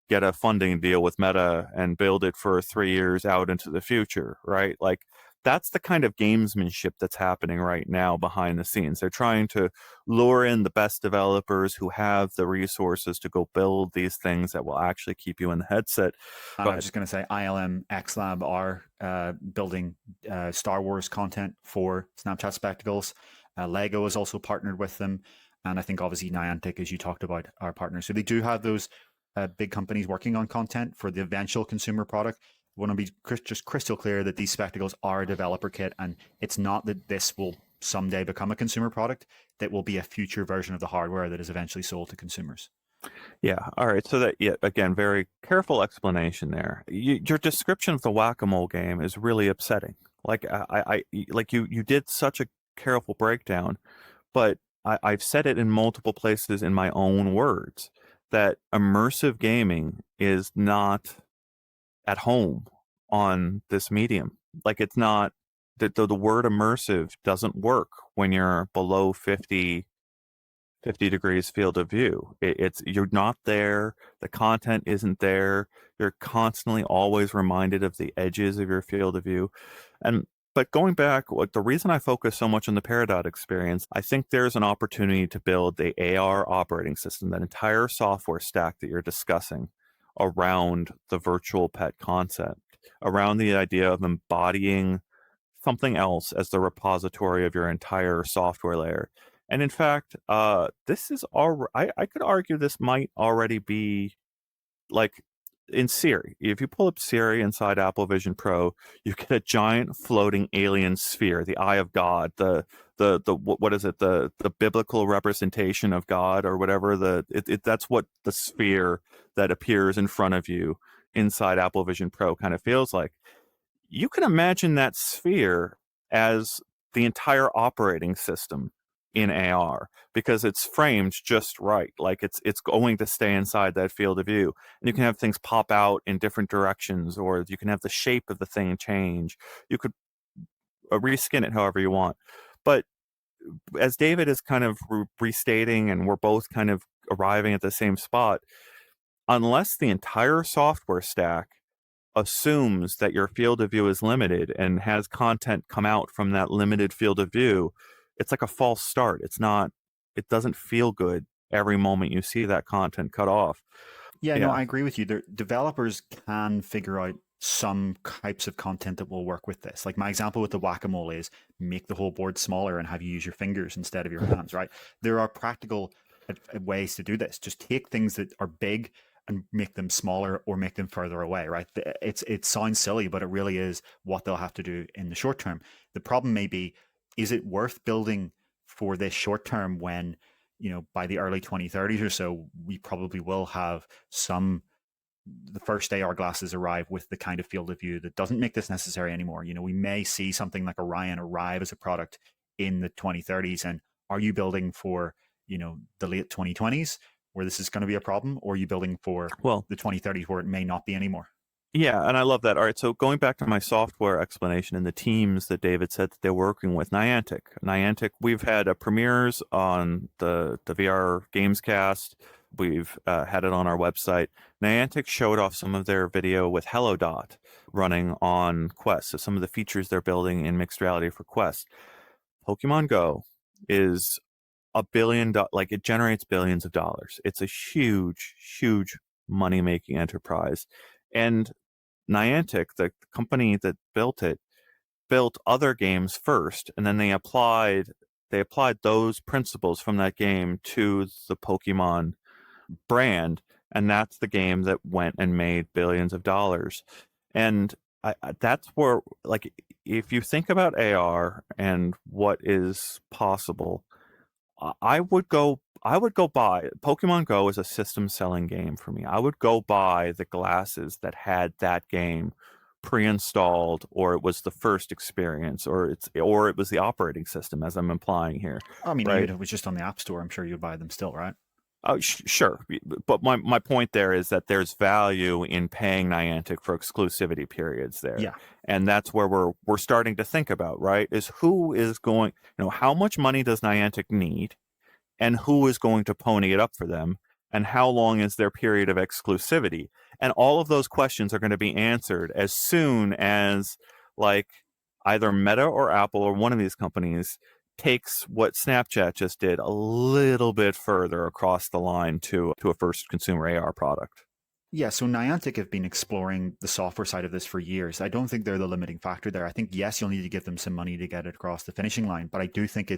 get a funding deal with Meta and build it for 3 years out into the future, right? Like, that's the kind of gamesmanship that's happening right now behind the scenes. They're trying to lure in the best developers who have the resources to go build these things that will actually keep you in the headset. And I was just going to say, ILM X Lab are building Star Wars content for Snapchat Spectacles. Lego has also partnered with them. And I think obviously Niantic, as you talked about, are partners. So they do have those big companies working on content for the eventual consumer product. I want to be just crystal clear that these spectacles are a developer kit, and it's not that this will someday become a consumer product. That will be a future version of the hardware that is eventually sold to consumers. Yeah. All right. So that, yeah, again, very careful explanation there. Your description of the whack-a-mole game is really upsetting. Like like you did such a careful breakdown, but I've said it in multiple places in my own words that immersive gaming is not at home on this medium. Like, it's not the word immersive doesn't work when you're below 50 degrees field of view. It's you're not there. The content isn't there. You're constantly always reminded of the edges of your field of view. But going back, the reason I focus so much on the Peridot experience, I think there's an opportunity to build the AR operating system, that entire software stack that you're discussing around the virtual pet concept, around the idea of embodying something else as the repository of your entire software layer. And in fact, this is I could argue this might already be, like, in Siri. If you pull up Siri inside Apple Vision Pro, you get a giant floating alien sphere, the Eye of God, the what is it, the biblical representation of God or whatever. That's what the sphere that appears in front of you inside Apple Vision Pro kind of feels like. You can imagine that sphere as the entire operating system in AR, because it's framed just right. Like, it's going to stay inside that field of view. And you can have things pop out in different directions, or you can have the shape of the thing change. You could reskin it however you want. But as David is kind of restating, and we're both kind of arriving at the same spot, unless the entire software stack assumes that your field of view is limited and has content come out from that limited field of view, it's like a false start. It doesn't feel good every moment you see that content cut off. Yeah, no, I agree with you. Developers can figure out some types of content that will work with this. Like my example with the whack-a-mole is make the whole board smaller and have you use your fingers instead of your hands, right? There are practical ways to do this. Just take things that are big and make them smaller or make them further away, right? It sounds silly, but it really is what they'll have to do in the short term. The problem may be, is it worth building for this short term when, by the early 2030s or so, we probably will have the first AR glasses arrive with the kind of field of view that doesn't make this necessary anymore. We may see something like Orion arrive as a product in the 2030s. And are you building for, the late 2020s where this is going to be a problem, or are you building for the 2030s where it may not be anymore? Yeah, and I love that. All right, so going back to my software explanation and the teams that David said that they're working with, Niantic, we've had premieres on the VR Gamescast. We've had it on our website. Niantic showed off some of their video with HelloDot running on Quest, so some of the features they're building in mixed reality for Quest. Pokemon Go is $1 billion, like, it generates billions of dollars. It's a huge, huge money-making enterprise. And Niantic, the company that built it, built other games first, and then they applied those principles from that game to the Pokemon brand, and that's the game that went and made billions of dollars. And that's where, like, if you think about AR and what is possible, I would go buy Pokemon Go as a system selling game for me. I would go buy the glasses that had that game pre-installed, or it was the first experience, or it was the operating system, as I'm implying here, I mean, even right? if it was just on the App Store, I'm sure you'd buy them still, right? Oh, sure. But my point there is that there's value in paying Niantic for exclusivity periods there. Yeah. And that's where we're starting to think about, right? Is who is going, how much money does Niantic need, and who is going to pony it up for them, and how long is their period of exclusivity? And all of those questions are going to be answered as soon as, like, either Meta or Apple or one of these companies takes what Snapchat just did a little bit further across the line to a first consumer AR product. Yeah, so Niantic have been exploring the software side of this for years. I don't think they're the limiting factor there. I think, yes, you'll need to give them some money to get it across the finishing line, but I do think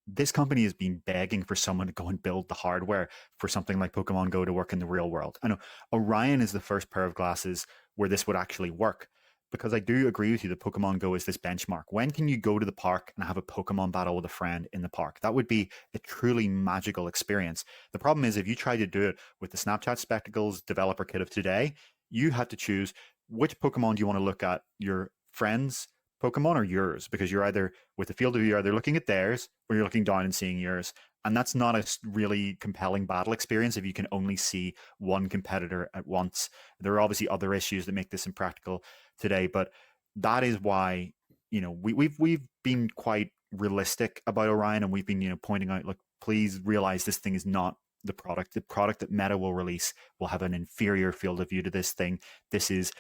this company has been begging for someone to go and build the hardware for something like Pokemon Go to work in the real world. I know Orion is the first pair of glasses where this would actually work, because I do agree with you that Pokemon Go is this benchmark. When can you go to the park and have a Pokemon battle with a friend in the park? That would be a truly magical experience. The problem is, if you try to do it with the Snapchat Spectacles developer kit of today, you had to choose which Pokemon do you want to look at, your friends' Pokemon or yours, because you're either, with the field of view, either looking at theirs or you're looking down and seeing yours. And that's not a really compelling battle experience if you can only see one competitor at once. There are obviously other issues that make this impractical today, but that is why, we've been quite realistic about Orion, and we've been, pointing out, look, please realize this thing is not the product. The product that Meta will release will have an inferior field of view to this thing. This is,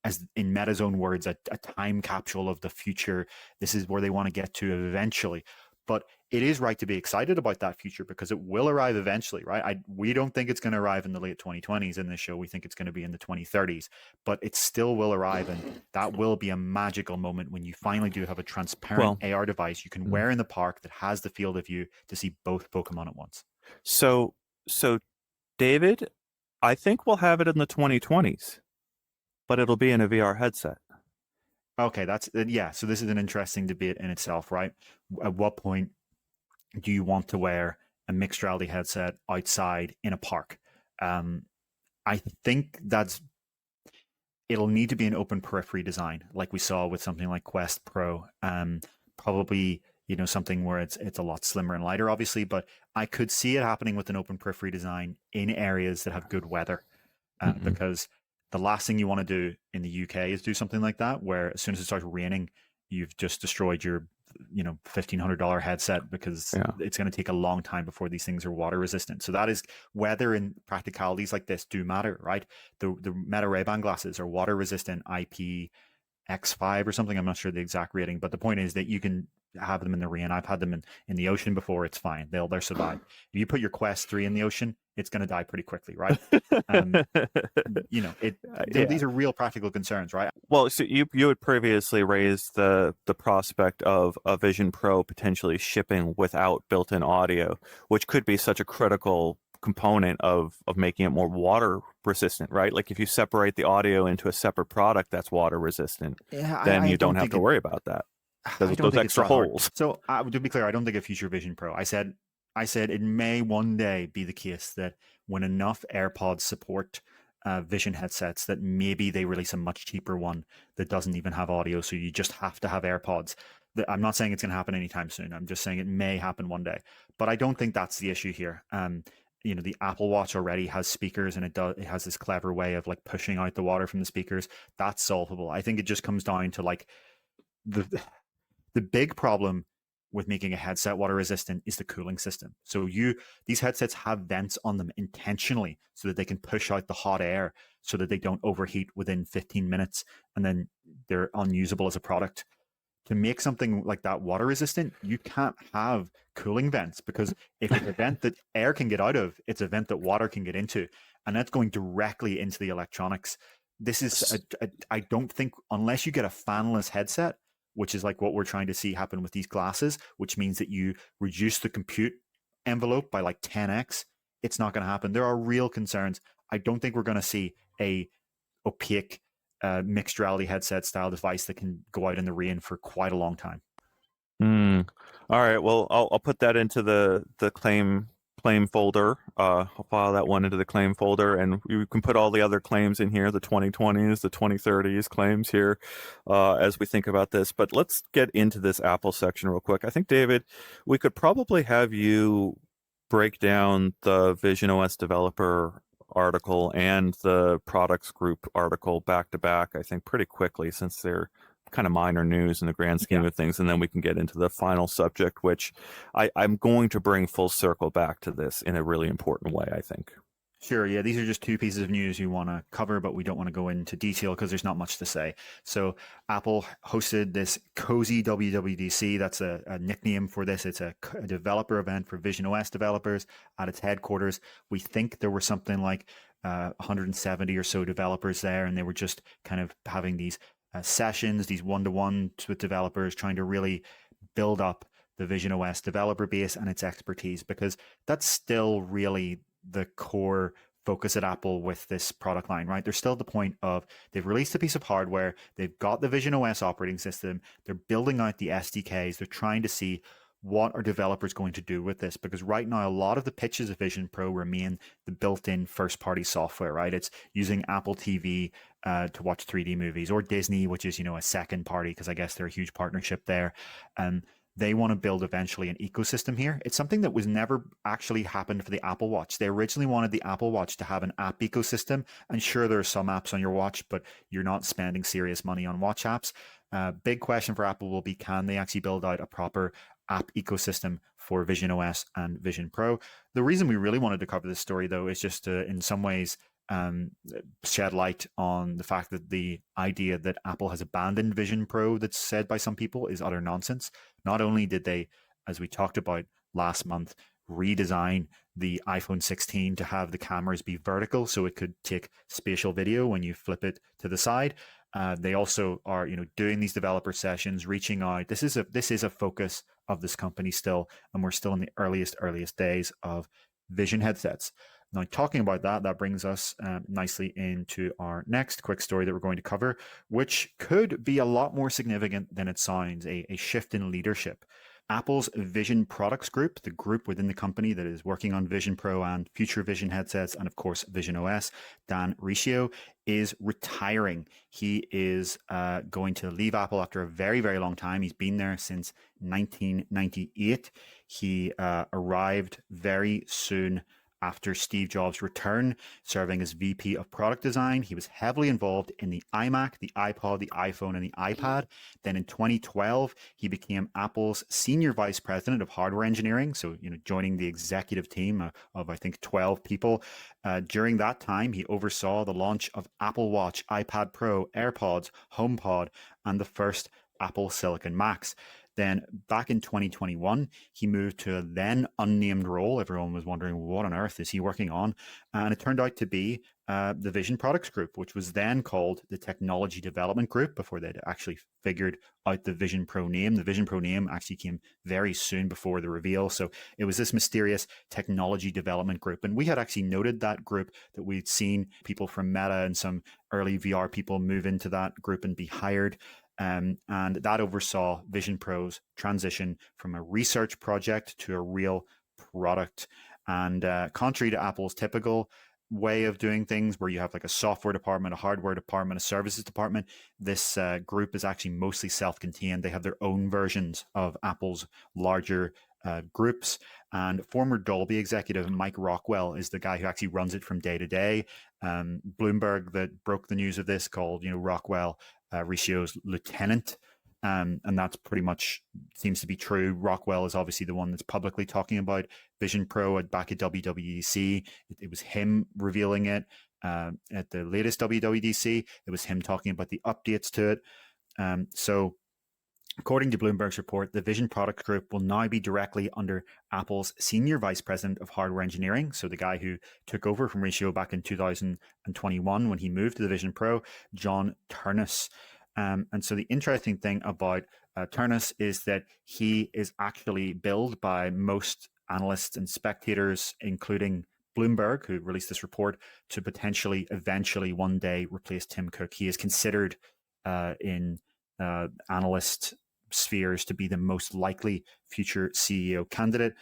as in Meta's own words, a time capsule of the future. This is where they want to get to eventually. But it is right to be excited about that future, because it will arrive eventually, right? We don't think it's going to arrive in the late 2020s in this show. We think it's going to be in the 2030s, but it still will arrive. And that will be a magical moment when you finally do have a transparent AR device you can wear in the park that has the field of view to see both Pokemon at once. So, David, I think we'll have it in the 2020s, but it'll be in a VR headset. Okay, yeah. So this is an interesting debate in itself, right? At what point do you want to wear a mixed reality headset outside in a park? I think it'll need to be an open periphery design, like we saw with something like Quest Pro. Probably, something where it's a lot slimmer and lighter, obviously, but I could see it happening with an open periphery design in areas that have good weather, because the last thing you want to do in the UK is do something like that, where as soon as it starts raining, you've just destroyed your, $1,500 headset, because it's going to take a long time before these things are water resistant. So that is, weather and practicalities like this do matter, right? The Meta Ray-Ban glasses are water resistant IPX5 or something. I'm not sure the exact rating, but the point is that you can have them in the rain. I've had them in the ocean before. It's fine. They'll survive. If you put your Quest 3 in the ocean, it's going to die pretty quickly, right? These are real practical concerns, right? Well, so you had previously raised the prospect of a Vision Pro potentially shipping without built-in audio, which could be such a critical component of making it more water resistant, right? Like if you separate the audio into a separate product that's water resistant, then you don't have to worry about that. Those extra holes. So to be clear, I don't think a future Vision Pro. I said it may one day be the case that when enough AirPods support Vision headsets, that maybe they release a much cheaper one that doesn't even have audio, so you just have to have AirPods. I'm not saying it's going to happen anytime soon. I'm just saying it may happen one day. But I don't think that's the issue here. The Apple Watch already has speakers, and it has this clever way of like pushing out the water from the speakers. That's solvable. I think it just comes down to like the big problem with making a headset water resistant is the cooling system. So these headsets have vents on them intentionally so that they can push out the hot air so that they don't overheat within 15 minutes and then they're unusable as a product. To make something like that water resistant, you can't have cooling vents, because if it's a vent that air can get out of, it's a vent that water can get into, and that's going directly into the electronics. This is I don't think, unless you get a fanless headset, which is like what we're trying to see happen with these glasses, which means that you reduce the compute envelope by like 10x, it's not going to happen. There are real concerns. I don't think we're going to see a opaque mixed reality headset style device that can go out in the rain for quite a long time. All right. Well, I'll put that into the claim claim folder. I'll file that one into the claim folder, and you can put all the other claims in here, the 2020s, the 2030s claims here, as we think about this. But let's get into this Apple section real quick. I think, David, we could probably have you break down the visionOS developer article and the products group article back to back, I think, pretty quickly, since they're kind of minor news in the grand scheme of things, and then we can get into the final subject, which I'm going to bring full circle back to this in a really important way, I think. Sure, yeah, these are just two pieces of news you want to cover, but we don't want to go into detail because there's not much to say. So Apple hosted this cozy WWDC. That's a nickname for this. It's a developer event for visionOS developers at its headquarters. We think there were something like 170 or so developers there, and they were just kind of having these sessions, these one-to-ones with developers, trying to really build up the visionOS developer base and its expertise, because that's still really the core focus at Apple with this product line, right? They're still at the point of they've released a piece of hardware, they've got the visionOS operating system, they're building out the SDKs, they're trying to see what are developers going to do with this? Because right now, a lot of the pitches of Vision Pro remain the built-in first-party software, right? It's using Apple TV to watch 3D movies, or Disney, which is, a second party, because I guess they're a huge partnership there. They want to build eventually an ecosystem here. It's something that was never actually happened for the Apple Watch. They originally wanted the Apple Watch to have an app ecosystem. And sure, there are some apps on your watch, but you're not spending serious money on watch apps. Big question for Apple will be, can they actually build out a proper app ecosystem for visionOS and Vision Pro? The reason we really wanted to cover this story, though, is just to, in some ways, shed light on the fact that the idea that Apple has abandoned Vision Pro, that's said by some people, is utter nonsense. Not only did they, as we talked about last month, redesign the iPhone 16 to have the cameras be vertical so it could take spatial video when you flip it to the side. They also are, doing these developer sessions, reaching out. This is a focus of this company still, and we're still in the earliest days of vision headsets. Now, talking about that brings us nicely into our next quick story that we're going to cover, which could be a lot more significant than it sounds, a shift in leadership. Apple's Vision Products Group, the group within the company that is working on Vision Pro and future Vision headsets, and of course visionOS, Dan Riccio, is retiring. He is going to leave Apple after a very, very long time. He's been there since 1998. He arrived very soon after Steve Jobs' return, serving as VP of Product Design. He was heavily involved in the iMac, the iPod, the iPhone, and the iPad. Then in 2012, he became Apple's Senior Vice President of Hardware Engineering, so joining the executive team of I think 12 people. During that time, he oversaw the launch of Apple Watch, iPad Pro, AirPods, HomePod, and the first Apple Silicon Macs. Then back in 2021, he moved to a then unnamed role. Everyone was wondering, what on earth is he working on? And it turned out to be the Vision Products Group, which was then called the Technology Development Group before they'd actually figured out the Vision Pro name. The Vision Pro name actually came very soon before the reveal. So it was this mysterious Technology Development Group. And we had actually noted that group, that we'd seen people from Meta and some early VR people move into that group and be hired. And that oversaw Vision Pro's transition from a research project to a real product. And contrary to Apple's typical way of doing things, where you have like a software department, a hardware department, a services department, this group is actually mostly self-contained. They have their own versions of Apple's larger groups. And former Dolby executive Mike Rockwell is the guy who actually runs it from day to day. Bloomberg, that broke the news of this, called Rockwell Riccio's lieutenant. And that's pretty much seems to be true. Rockwell is obviously the one that's publicly talking about Vision Pro back at WWDC. It was him revealing it at the latest WWDC. It was him talking about the updates to it. So according to Bloomberg's report, the Vision Product Group will now be directly under Apple's Senior Vice President of Hardware Engineering, so the guy who took over from Riccio back in 2021 when he moved to the Vision Pro, John Turnus. And so the interesting thing about Turnus is that he is actually billed by most analysts and spectators, including Bloomberg, who released this report, to potentially eventually one day replace Tim Cook. He is considered in analyst spheres to be the most likely future CEO candidate.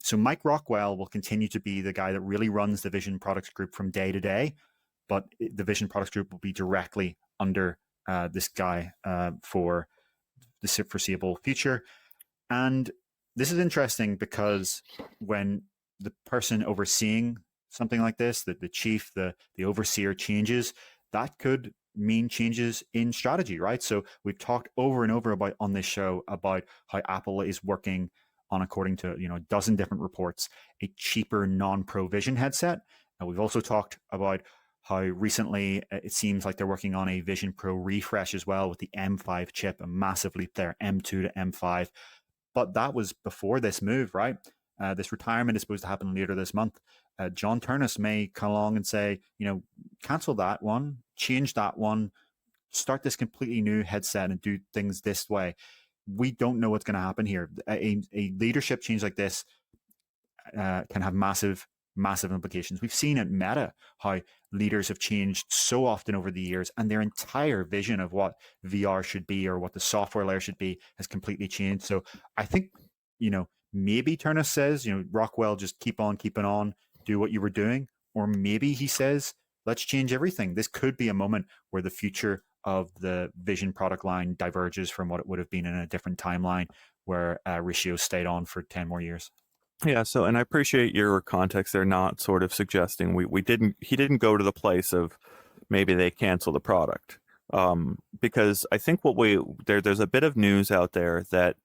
So Mike Rockwell will continue to be the guy that really runs the Vision Products Group from day to day, but the Vision Products Group will be directly under this guy for the foreseeable future. And this is interesting because when the person overseeing something like this, the chief, the overseer changes, that could mean changes in strategy, right? So we've talked over and over about on this show about how Apple is working on, according to a dozen different reports, a cheaper non-Pro Vision headset. And we've also talked about how recently it seems like they're working on a Vision Pro refresh as well with the M5 chip, a massive leap there, M2 to M5. But that was before this move, right? This retirement is supposed to happen later this month. John Turnus may come along and say, cancel that one, change that one, start this completely new headset and do things this way. We don't know what's going to happen here. A leadership change like this can have massive implications. We've seen at Meta how leaders have changed so often over the years, and their entire vision of what VR should be or what the software layer should be has completely changed. So I think, maybe Turnus says, Rockwell, just keep on keeping on, do what you were doing. Or maybe he says, let's change everything. This could be a moment where the future of the Vision product line diverges from what it would have been in a different timeline where Riccio stayed on for 10 more years. Yeah, so, and I appreciate your context. They're not sort of suggesting he didn't go to the place of maybe they cancel the product. Because I think there's a bit of news out there that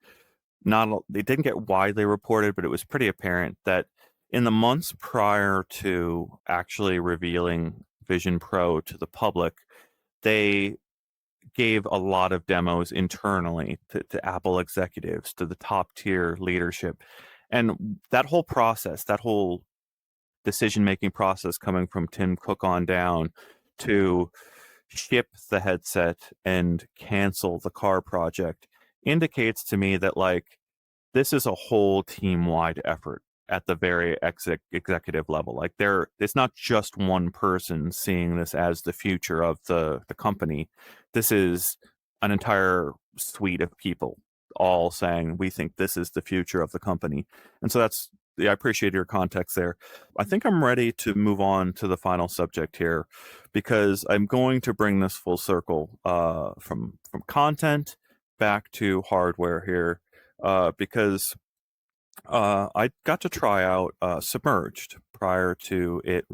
it didn't get widely reported, but it was pretty apparent that in the months prior to actually revealing Vision Pro to the public, they gave a lot of demos internally to Apple executives, to the top tier leadership. And that whole process, that whole decision-making process coming from Tim Cook on down to ship the headset and cancel the car project indicates to me that this is a whole team-wide effort at the very executive level. It's not just one person seeing this as the future of the company. This is an entire suite of people all saying, we think this is the future of the company. And so I appreciate your context there. I think I'm ready to move on to the final subject here, because I'm going to bring this full circle from content back to hardware here, because I got to try out Submerged prior to it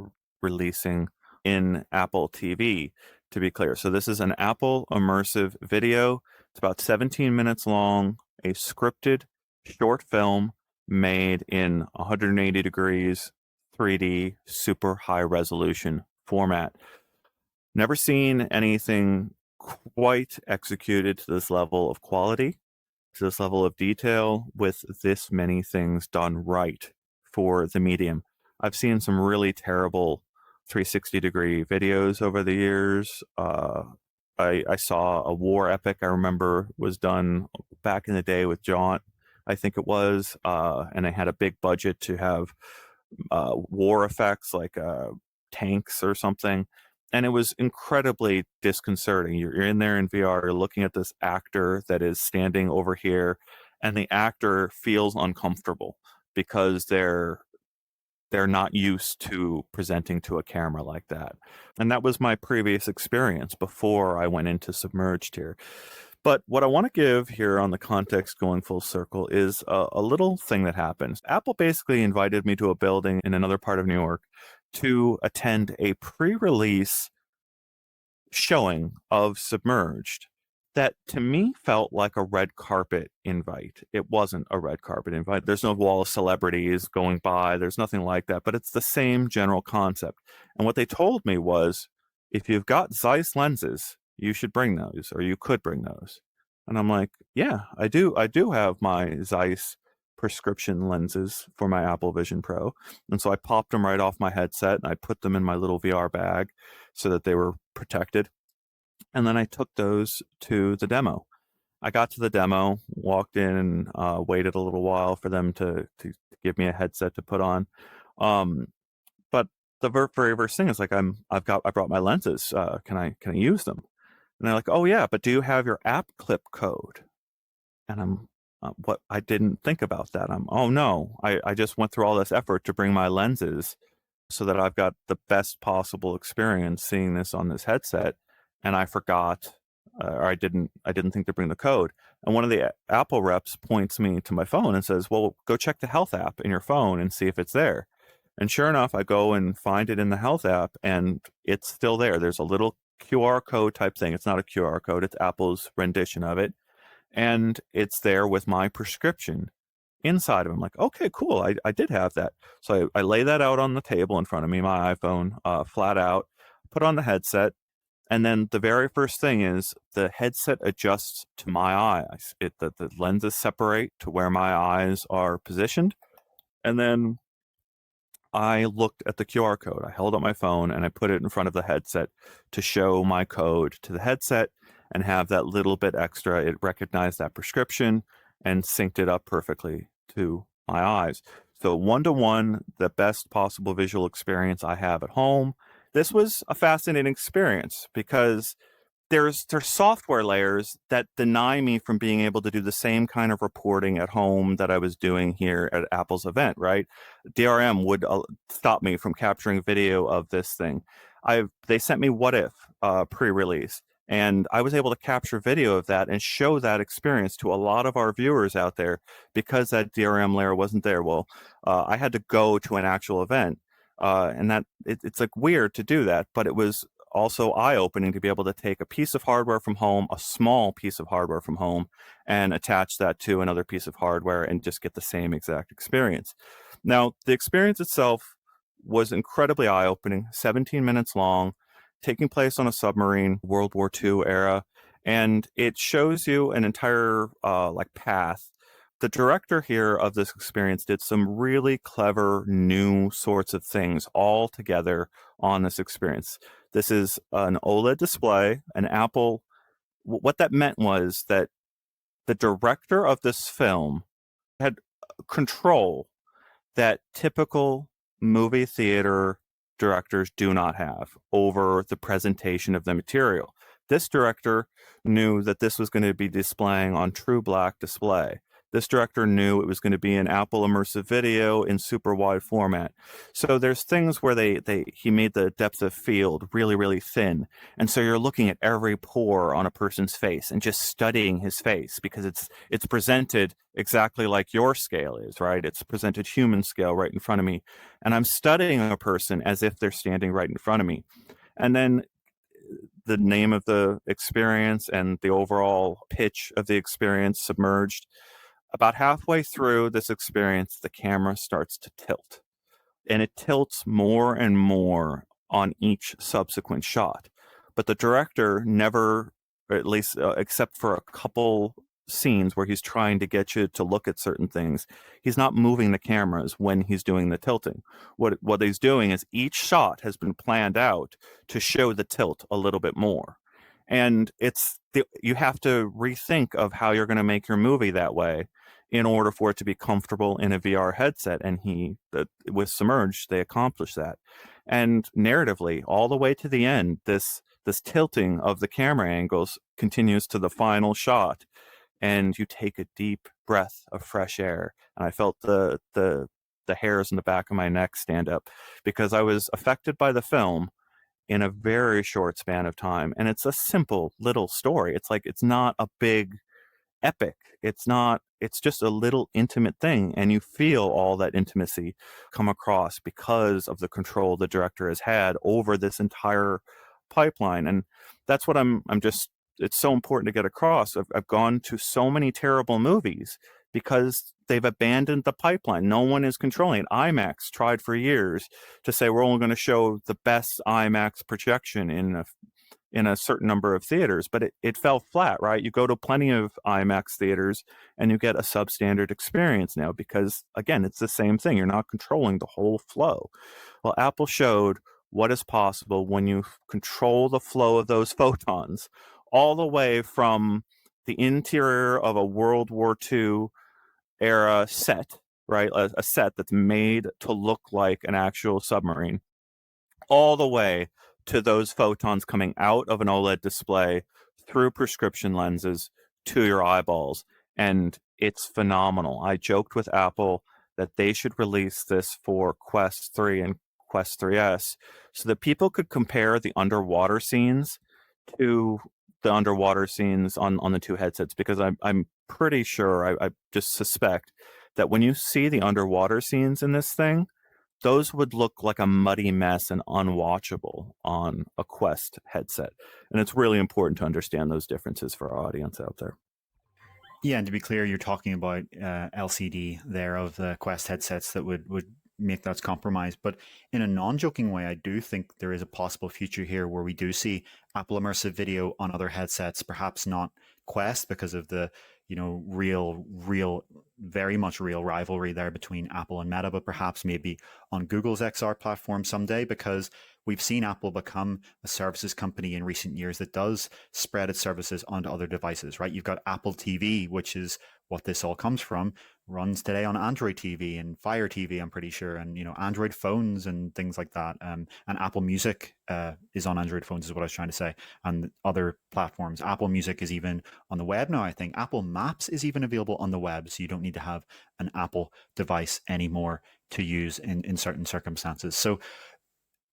releasing in Apple TV, to be clear. So this is an Apple immersive video. It's about 17 minutes long, a scripted short film made in 180 degrees 3D super high resolution format. Never seen anything quite executed to this level of quality, to this level of detail, with this many things done right for the medium. I've seen some really terrible 360-degree videos over the years. I saw a war epic I remember was done back in the day with Jaunt, I think it was, and they had a big budget to have war effects like tanks or something. And it was incredibly disconcerting. You're in there in VR, you're looking at this actor that is standing over here, and the actor feels uncomfortable because they're not used to presenting to a camera like that. And that was my previous experience before I went into Submerged here. But what I want to give here on the context going full circle is a little thing that happens. Apple basically invited me to a building in another part of New York to attend a pre-release showing of Submerged that to me felt like a red carpet invite. It wasn't a red carpet invite. There's no wall of celebrities going by. There's nothing like that, but it's the same general concept. And what they told me was, if you've got Zeiss lenses, you should bring those, or you could bring those. And I'm like, yeah, I do have my Zeiss prescription lenses for my Apple Vision Pro. And so I popped them right off my headset and I put them in my little VR bag so that they were protected. And then I took those to the demo. I got to the demo, walked in, and waited a little while for them to give me a headset to put on. But the very first thing is like, I brought my lenses. Can I use them? And they're like, oh yeah, but do you have your app clip code? And What I didn't think about that. Oh no, I just went through all this effort to bring my lenses so that I've got the best possible experience seeing this on this headset, and I forgot, or I didn't think to bring the code. And one of the Apple reps points me to my phone and says, "Well, go check the Health app in your phone and see if it's there." And sure enough, I go and find it in the Health app, and it's still there. There's a little QR code type thing. It's not a QR code; it's Apple's rendition of it, and it's there with my prescription inside of them. Like, okay, cool. I did have that. So I lay that out on the table in front of me, my iPhone, flat out, put on the headset. And then the very first thing is the headset adjusts to my eyes. The lenses separate to where my eyes are positioned. And then I looked at the QR code. I held up my phone and I put it in front of the headset to show my code to the headset and have that little bit extra. It recognized that prescription and synced it up perfectly to my eyes. So 1-to-1, the best possible visual experience I have at home. This was a fascinating experience because there's software layers that deny me from being able to do the same kind of reporting at home that I was doing here at Apple's event, right? DRM would stop me from capturing video of this thing. They sent me What If pre-release, and I was able to capture video of that and show that experience to a lot of our viewers out there because that DRM layer wasn't there. Well, I had to go to an actual event, and it's like weird to do that, but it was also eye-opening to be able to take a piece of hardware from home, a small piece of hardware from home, and attach that to another piece of hardware and just get the same exact experience. Now, the experience itself was incredibly eye-opening, 17 minutes long, taking place on a submarine, World War II era, and it shows you an entire like path. The director here of this experience did some really clever new sorts of things all together on this experience. This is an OLED display, an Apple. What that meant was that the director of this film had control that typical movie theater directors do not have over the presentation of the material. This director knew that this was going to be displaying on true black display. This director knew it was going to be an Apple immersive video in super wide format. So there's things where he made the depth of field really, really thin. And so you're looking at every pore on a person's face and just studying his face because it's presented exactly like your scale is, right? It's presented human scale right in front of me. And I'm studying a person as if they're standing right in front of me. And then the name of the experience and the overall pitch of the experience, Submerged. About halfway through this experience, the camera starts to tilt, and it tilts more and more on each subsequent shot. But the director never, or at least except for a couple scenes where he's trying to get you to look at certain things, he's not moving the cameras when he's doing the tilting. What he's doing is each shot has been planned out to show the tilt a little bit more. And you have to rethink of how you're going to make your movie that way in order for it to be comfortable in a VR headset. And with Submerged, they accomplished that. And narratively, all the way to the end, this tilting of the camera angles continues to the final shot, and you take a deep breath of fresh air. And I felt the hairs in the back of my neck stand up because I was affected by the film in a very short span of time. And it's a simple little story. It's not a big epic. It's just a little intimate thing. And you feel all that intimacy come across because of the control the director has had over this entire pipeline. And that's what it's so important to get across. I've gone to so many terrible movies because they've abandoned the pipeline. No one is controlling it. IMAX tried for years to say we're only going to show the best IMAX projection in a certain number of theaters, but it fell flat, right? You go to plenty of IMAX theaters and you get a substandard experience now because, again, it's the same thing. You're not controlling the whole flow. Well, Apple showed what is possible when you control the flow of those photons all the way from the interior of a World War II era set, right? A set that's made to look like an actual submarine, all the way to those photons coming out of an OLED display through prescription lenses to your eyeballs. And it's phenomenal. I joked with Apple that they should release this for Quest 3 and Quest 3S so that people could compare the underwater scenes to the underwater scenes on the two headsets, because I'm pretty sure, I just suspect that when you see the underwater scenes in this thing, those would look like a muddy mess and unwatchable on a Quest headset. And it's really important to understand those differences for our audience out there. Yeah, and to be clear, you're talking about LCD there of the Quest headsets that would make that compromise. But in a non-joking way, I do think there is a possible future here where we do see Apple Immersive Video on other headsets, perhaps not Quest because of the real, very much real rivalry there between Apple and Meta, but perhaps maybe on Google's XR platform someday, because we've seen Apple become a services company in recent years that does spread its services onto other devices, right? You've got Apple TV, which is what this all comes from, runs today on Android TV and Fire TV, I'm pretty sure, and Android phones and things like that. And Apple Music is on Android phones, is what I was trying to say, and other platforms. Apple Music is even on the web now. I think Apple Maps is even available on the web, so you don't need to have an Apple device anymore to use in certain circumstances. So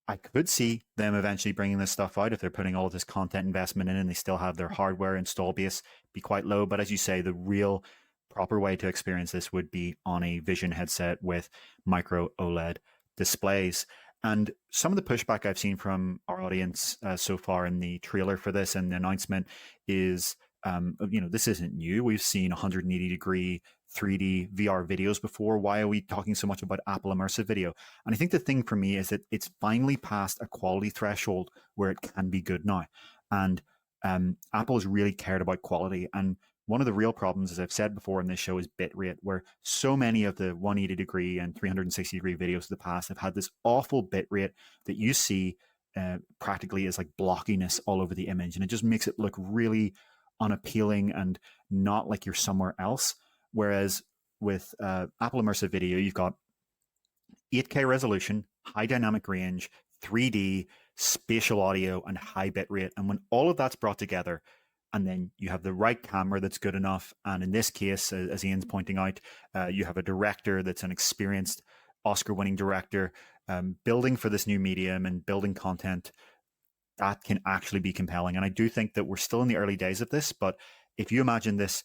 I could see them eventually bringing this stuff out if they're putting all this content investment in and they still have their hardware install base be quite low. But as you say, the real proper way to experience this would be on a Vision headset with micro OLED displays. And some of the pushback I've seen from our audience so far in the trailer for this and the announcement is, this isn't new. We've seen 180-degree 3D VR videos before. Why are we talking so much about Apple Immersive Video? And I think the thing for me is that it's finally passed a quality threshold where it can be good now. And Apple has really cared about quality. And one of the real problems, as I've said before in this show, is bitrate, where so many of the 180-degree and 360-degree videos of the past have had this awful bitrate that you see practically as like blockiness all over the image. And it just makes it look really unappealing and not like you're somewhere else. Whereas with Apple Immersive Video, you've got 8K resolution, high dynamic range, 3D, spatial audio, and high bitrate. And when all of that's brought together, and then you have the right camera that's good enough, and in this case, as Ian's pointing out, you have a director that's an experienced Oscar-winning director building for this new medium and building content that can actually be compelling. And I do think that we're still in the early days of this, but if you imagine this,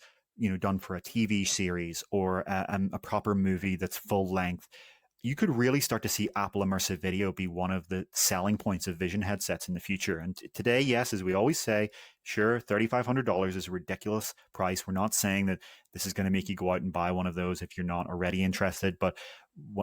done for a TV series or a proper movie that's full length, you could really start to see Apple Immersive Video be one of the selling points of Vision headsets in the future. And today, yes, as we always say, sure, $3,500 is a ridiculous price. We're not saying that this is going to make you go out and buy one of those if you're not already interested. But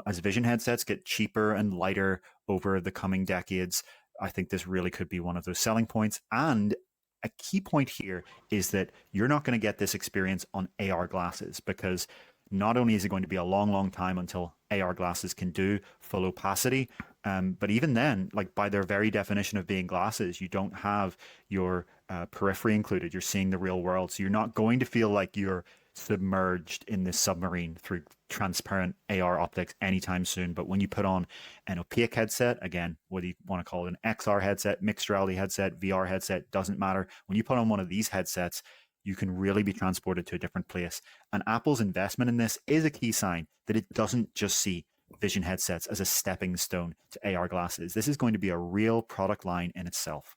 as Vision headsets get cheaper and lighter over the coming decades, I think this really could be one of those selling points. And a key point here is that you're not going to get this experience on AR glasses, because not only is it going to be a long, long time until AR glasses can do full opacity, but even then, like by their very definition of being glasses, you don't have your periphery included. You're seeing the real world. So you're not going to feel like you're submerged in this submarine through transparent AR optics anytime soon. But when you put on an opaque headset, again, whether you want to call it an XR headset, mixed reality headset, VR headset, doesn't matter. When you put on one of these headsets, you can really be transported to a different place. And Apple's investment in this is a key sign that it doesn't just see Vision headsets as a stepping stone to AR glasses. This is going to be a real product line in itself.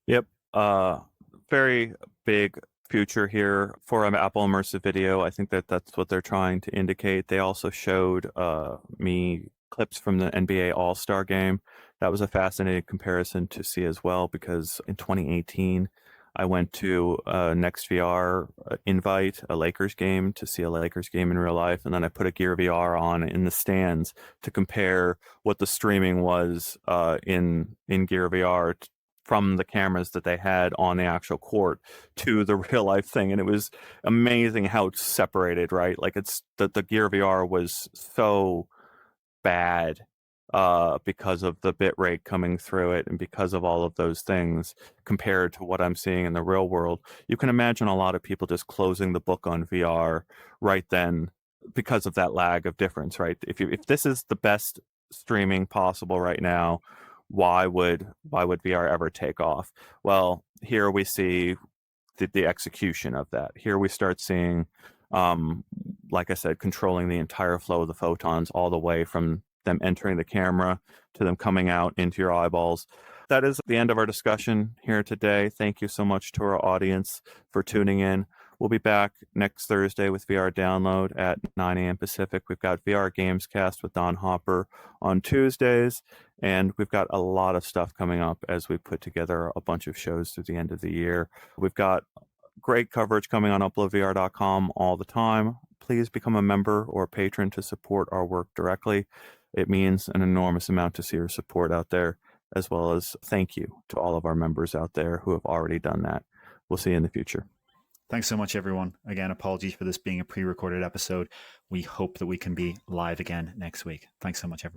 Yep. Very big future here for Apple Immersive Video. I think that's what they're trying to indicate. They also showed me clips from the NBA All-Star game. That was a fascinating comparison to see as well, because in 2018, I went to a NextVR invite, a Lakers game, to see a Lakers game in real life. And then I put a Gear VR on in the stands to compare what the streaming was in Gear VR from the cameras that they had on the actual court to the real life thing. And it was amazing how it's separated, right? Like it's the Gear VR was so bad because of the bit rate coming through it and because of all of those things compared to what I'm seeing in the real world. You can imagine a lot of people just closing the book on VR right then because of that lag of difference, right? If this is the best streaming possible right now, why would VR ever take off? Well, here we see the execution of that. Here we start seeing, like I said, controlling the entire flow of the photons all the way from them entering the camera to them coming out into your eyeballs. That is the end of our discussion here today. Thank you so much to our audience for tuning in. We'll be back next Thursday with VR Download at 9 a.m. Pacific. We've got VR Gamescast with Don Hopper on Tuesdays, and we've got a lot of stuff coming up as we put together a bunch of shows through the end of the year. We've got great coverage coming on UploadVR.com all the time. Please become a member or patron to support our work directly. It means an enormous amount to see your support out there, as well as thank you to all of our members out there who have already done that. We'll see you in the future. Thanks so much, everyone. Again, apologies for this being a pre-recorded episode. We hope that we can be live again next week. Thanks so much, everyone.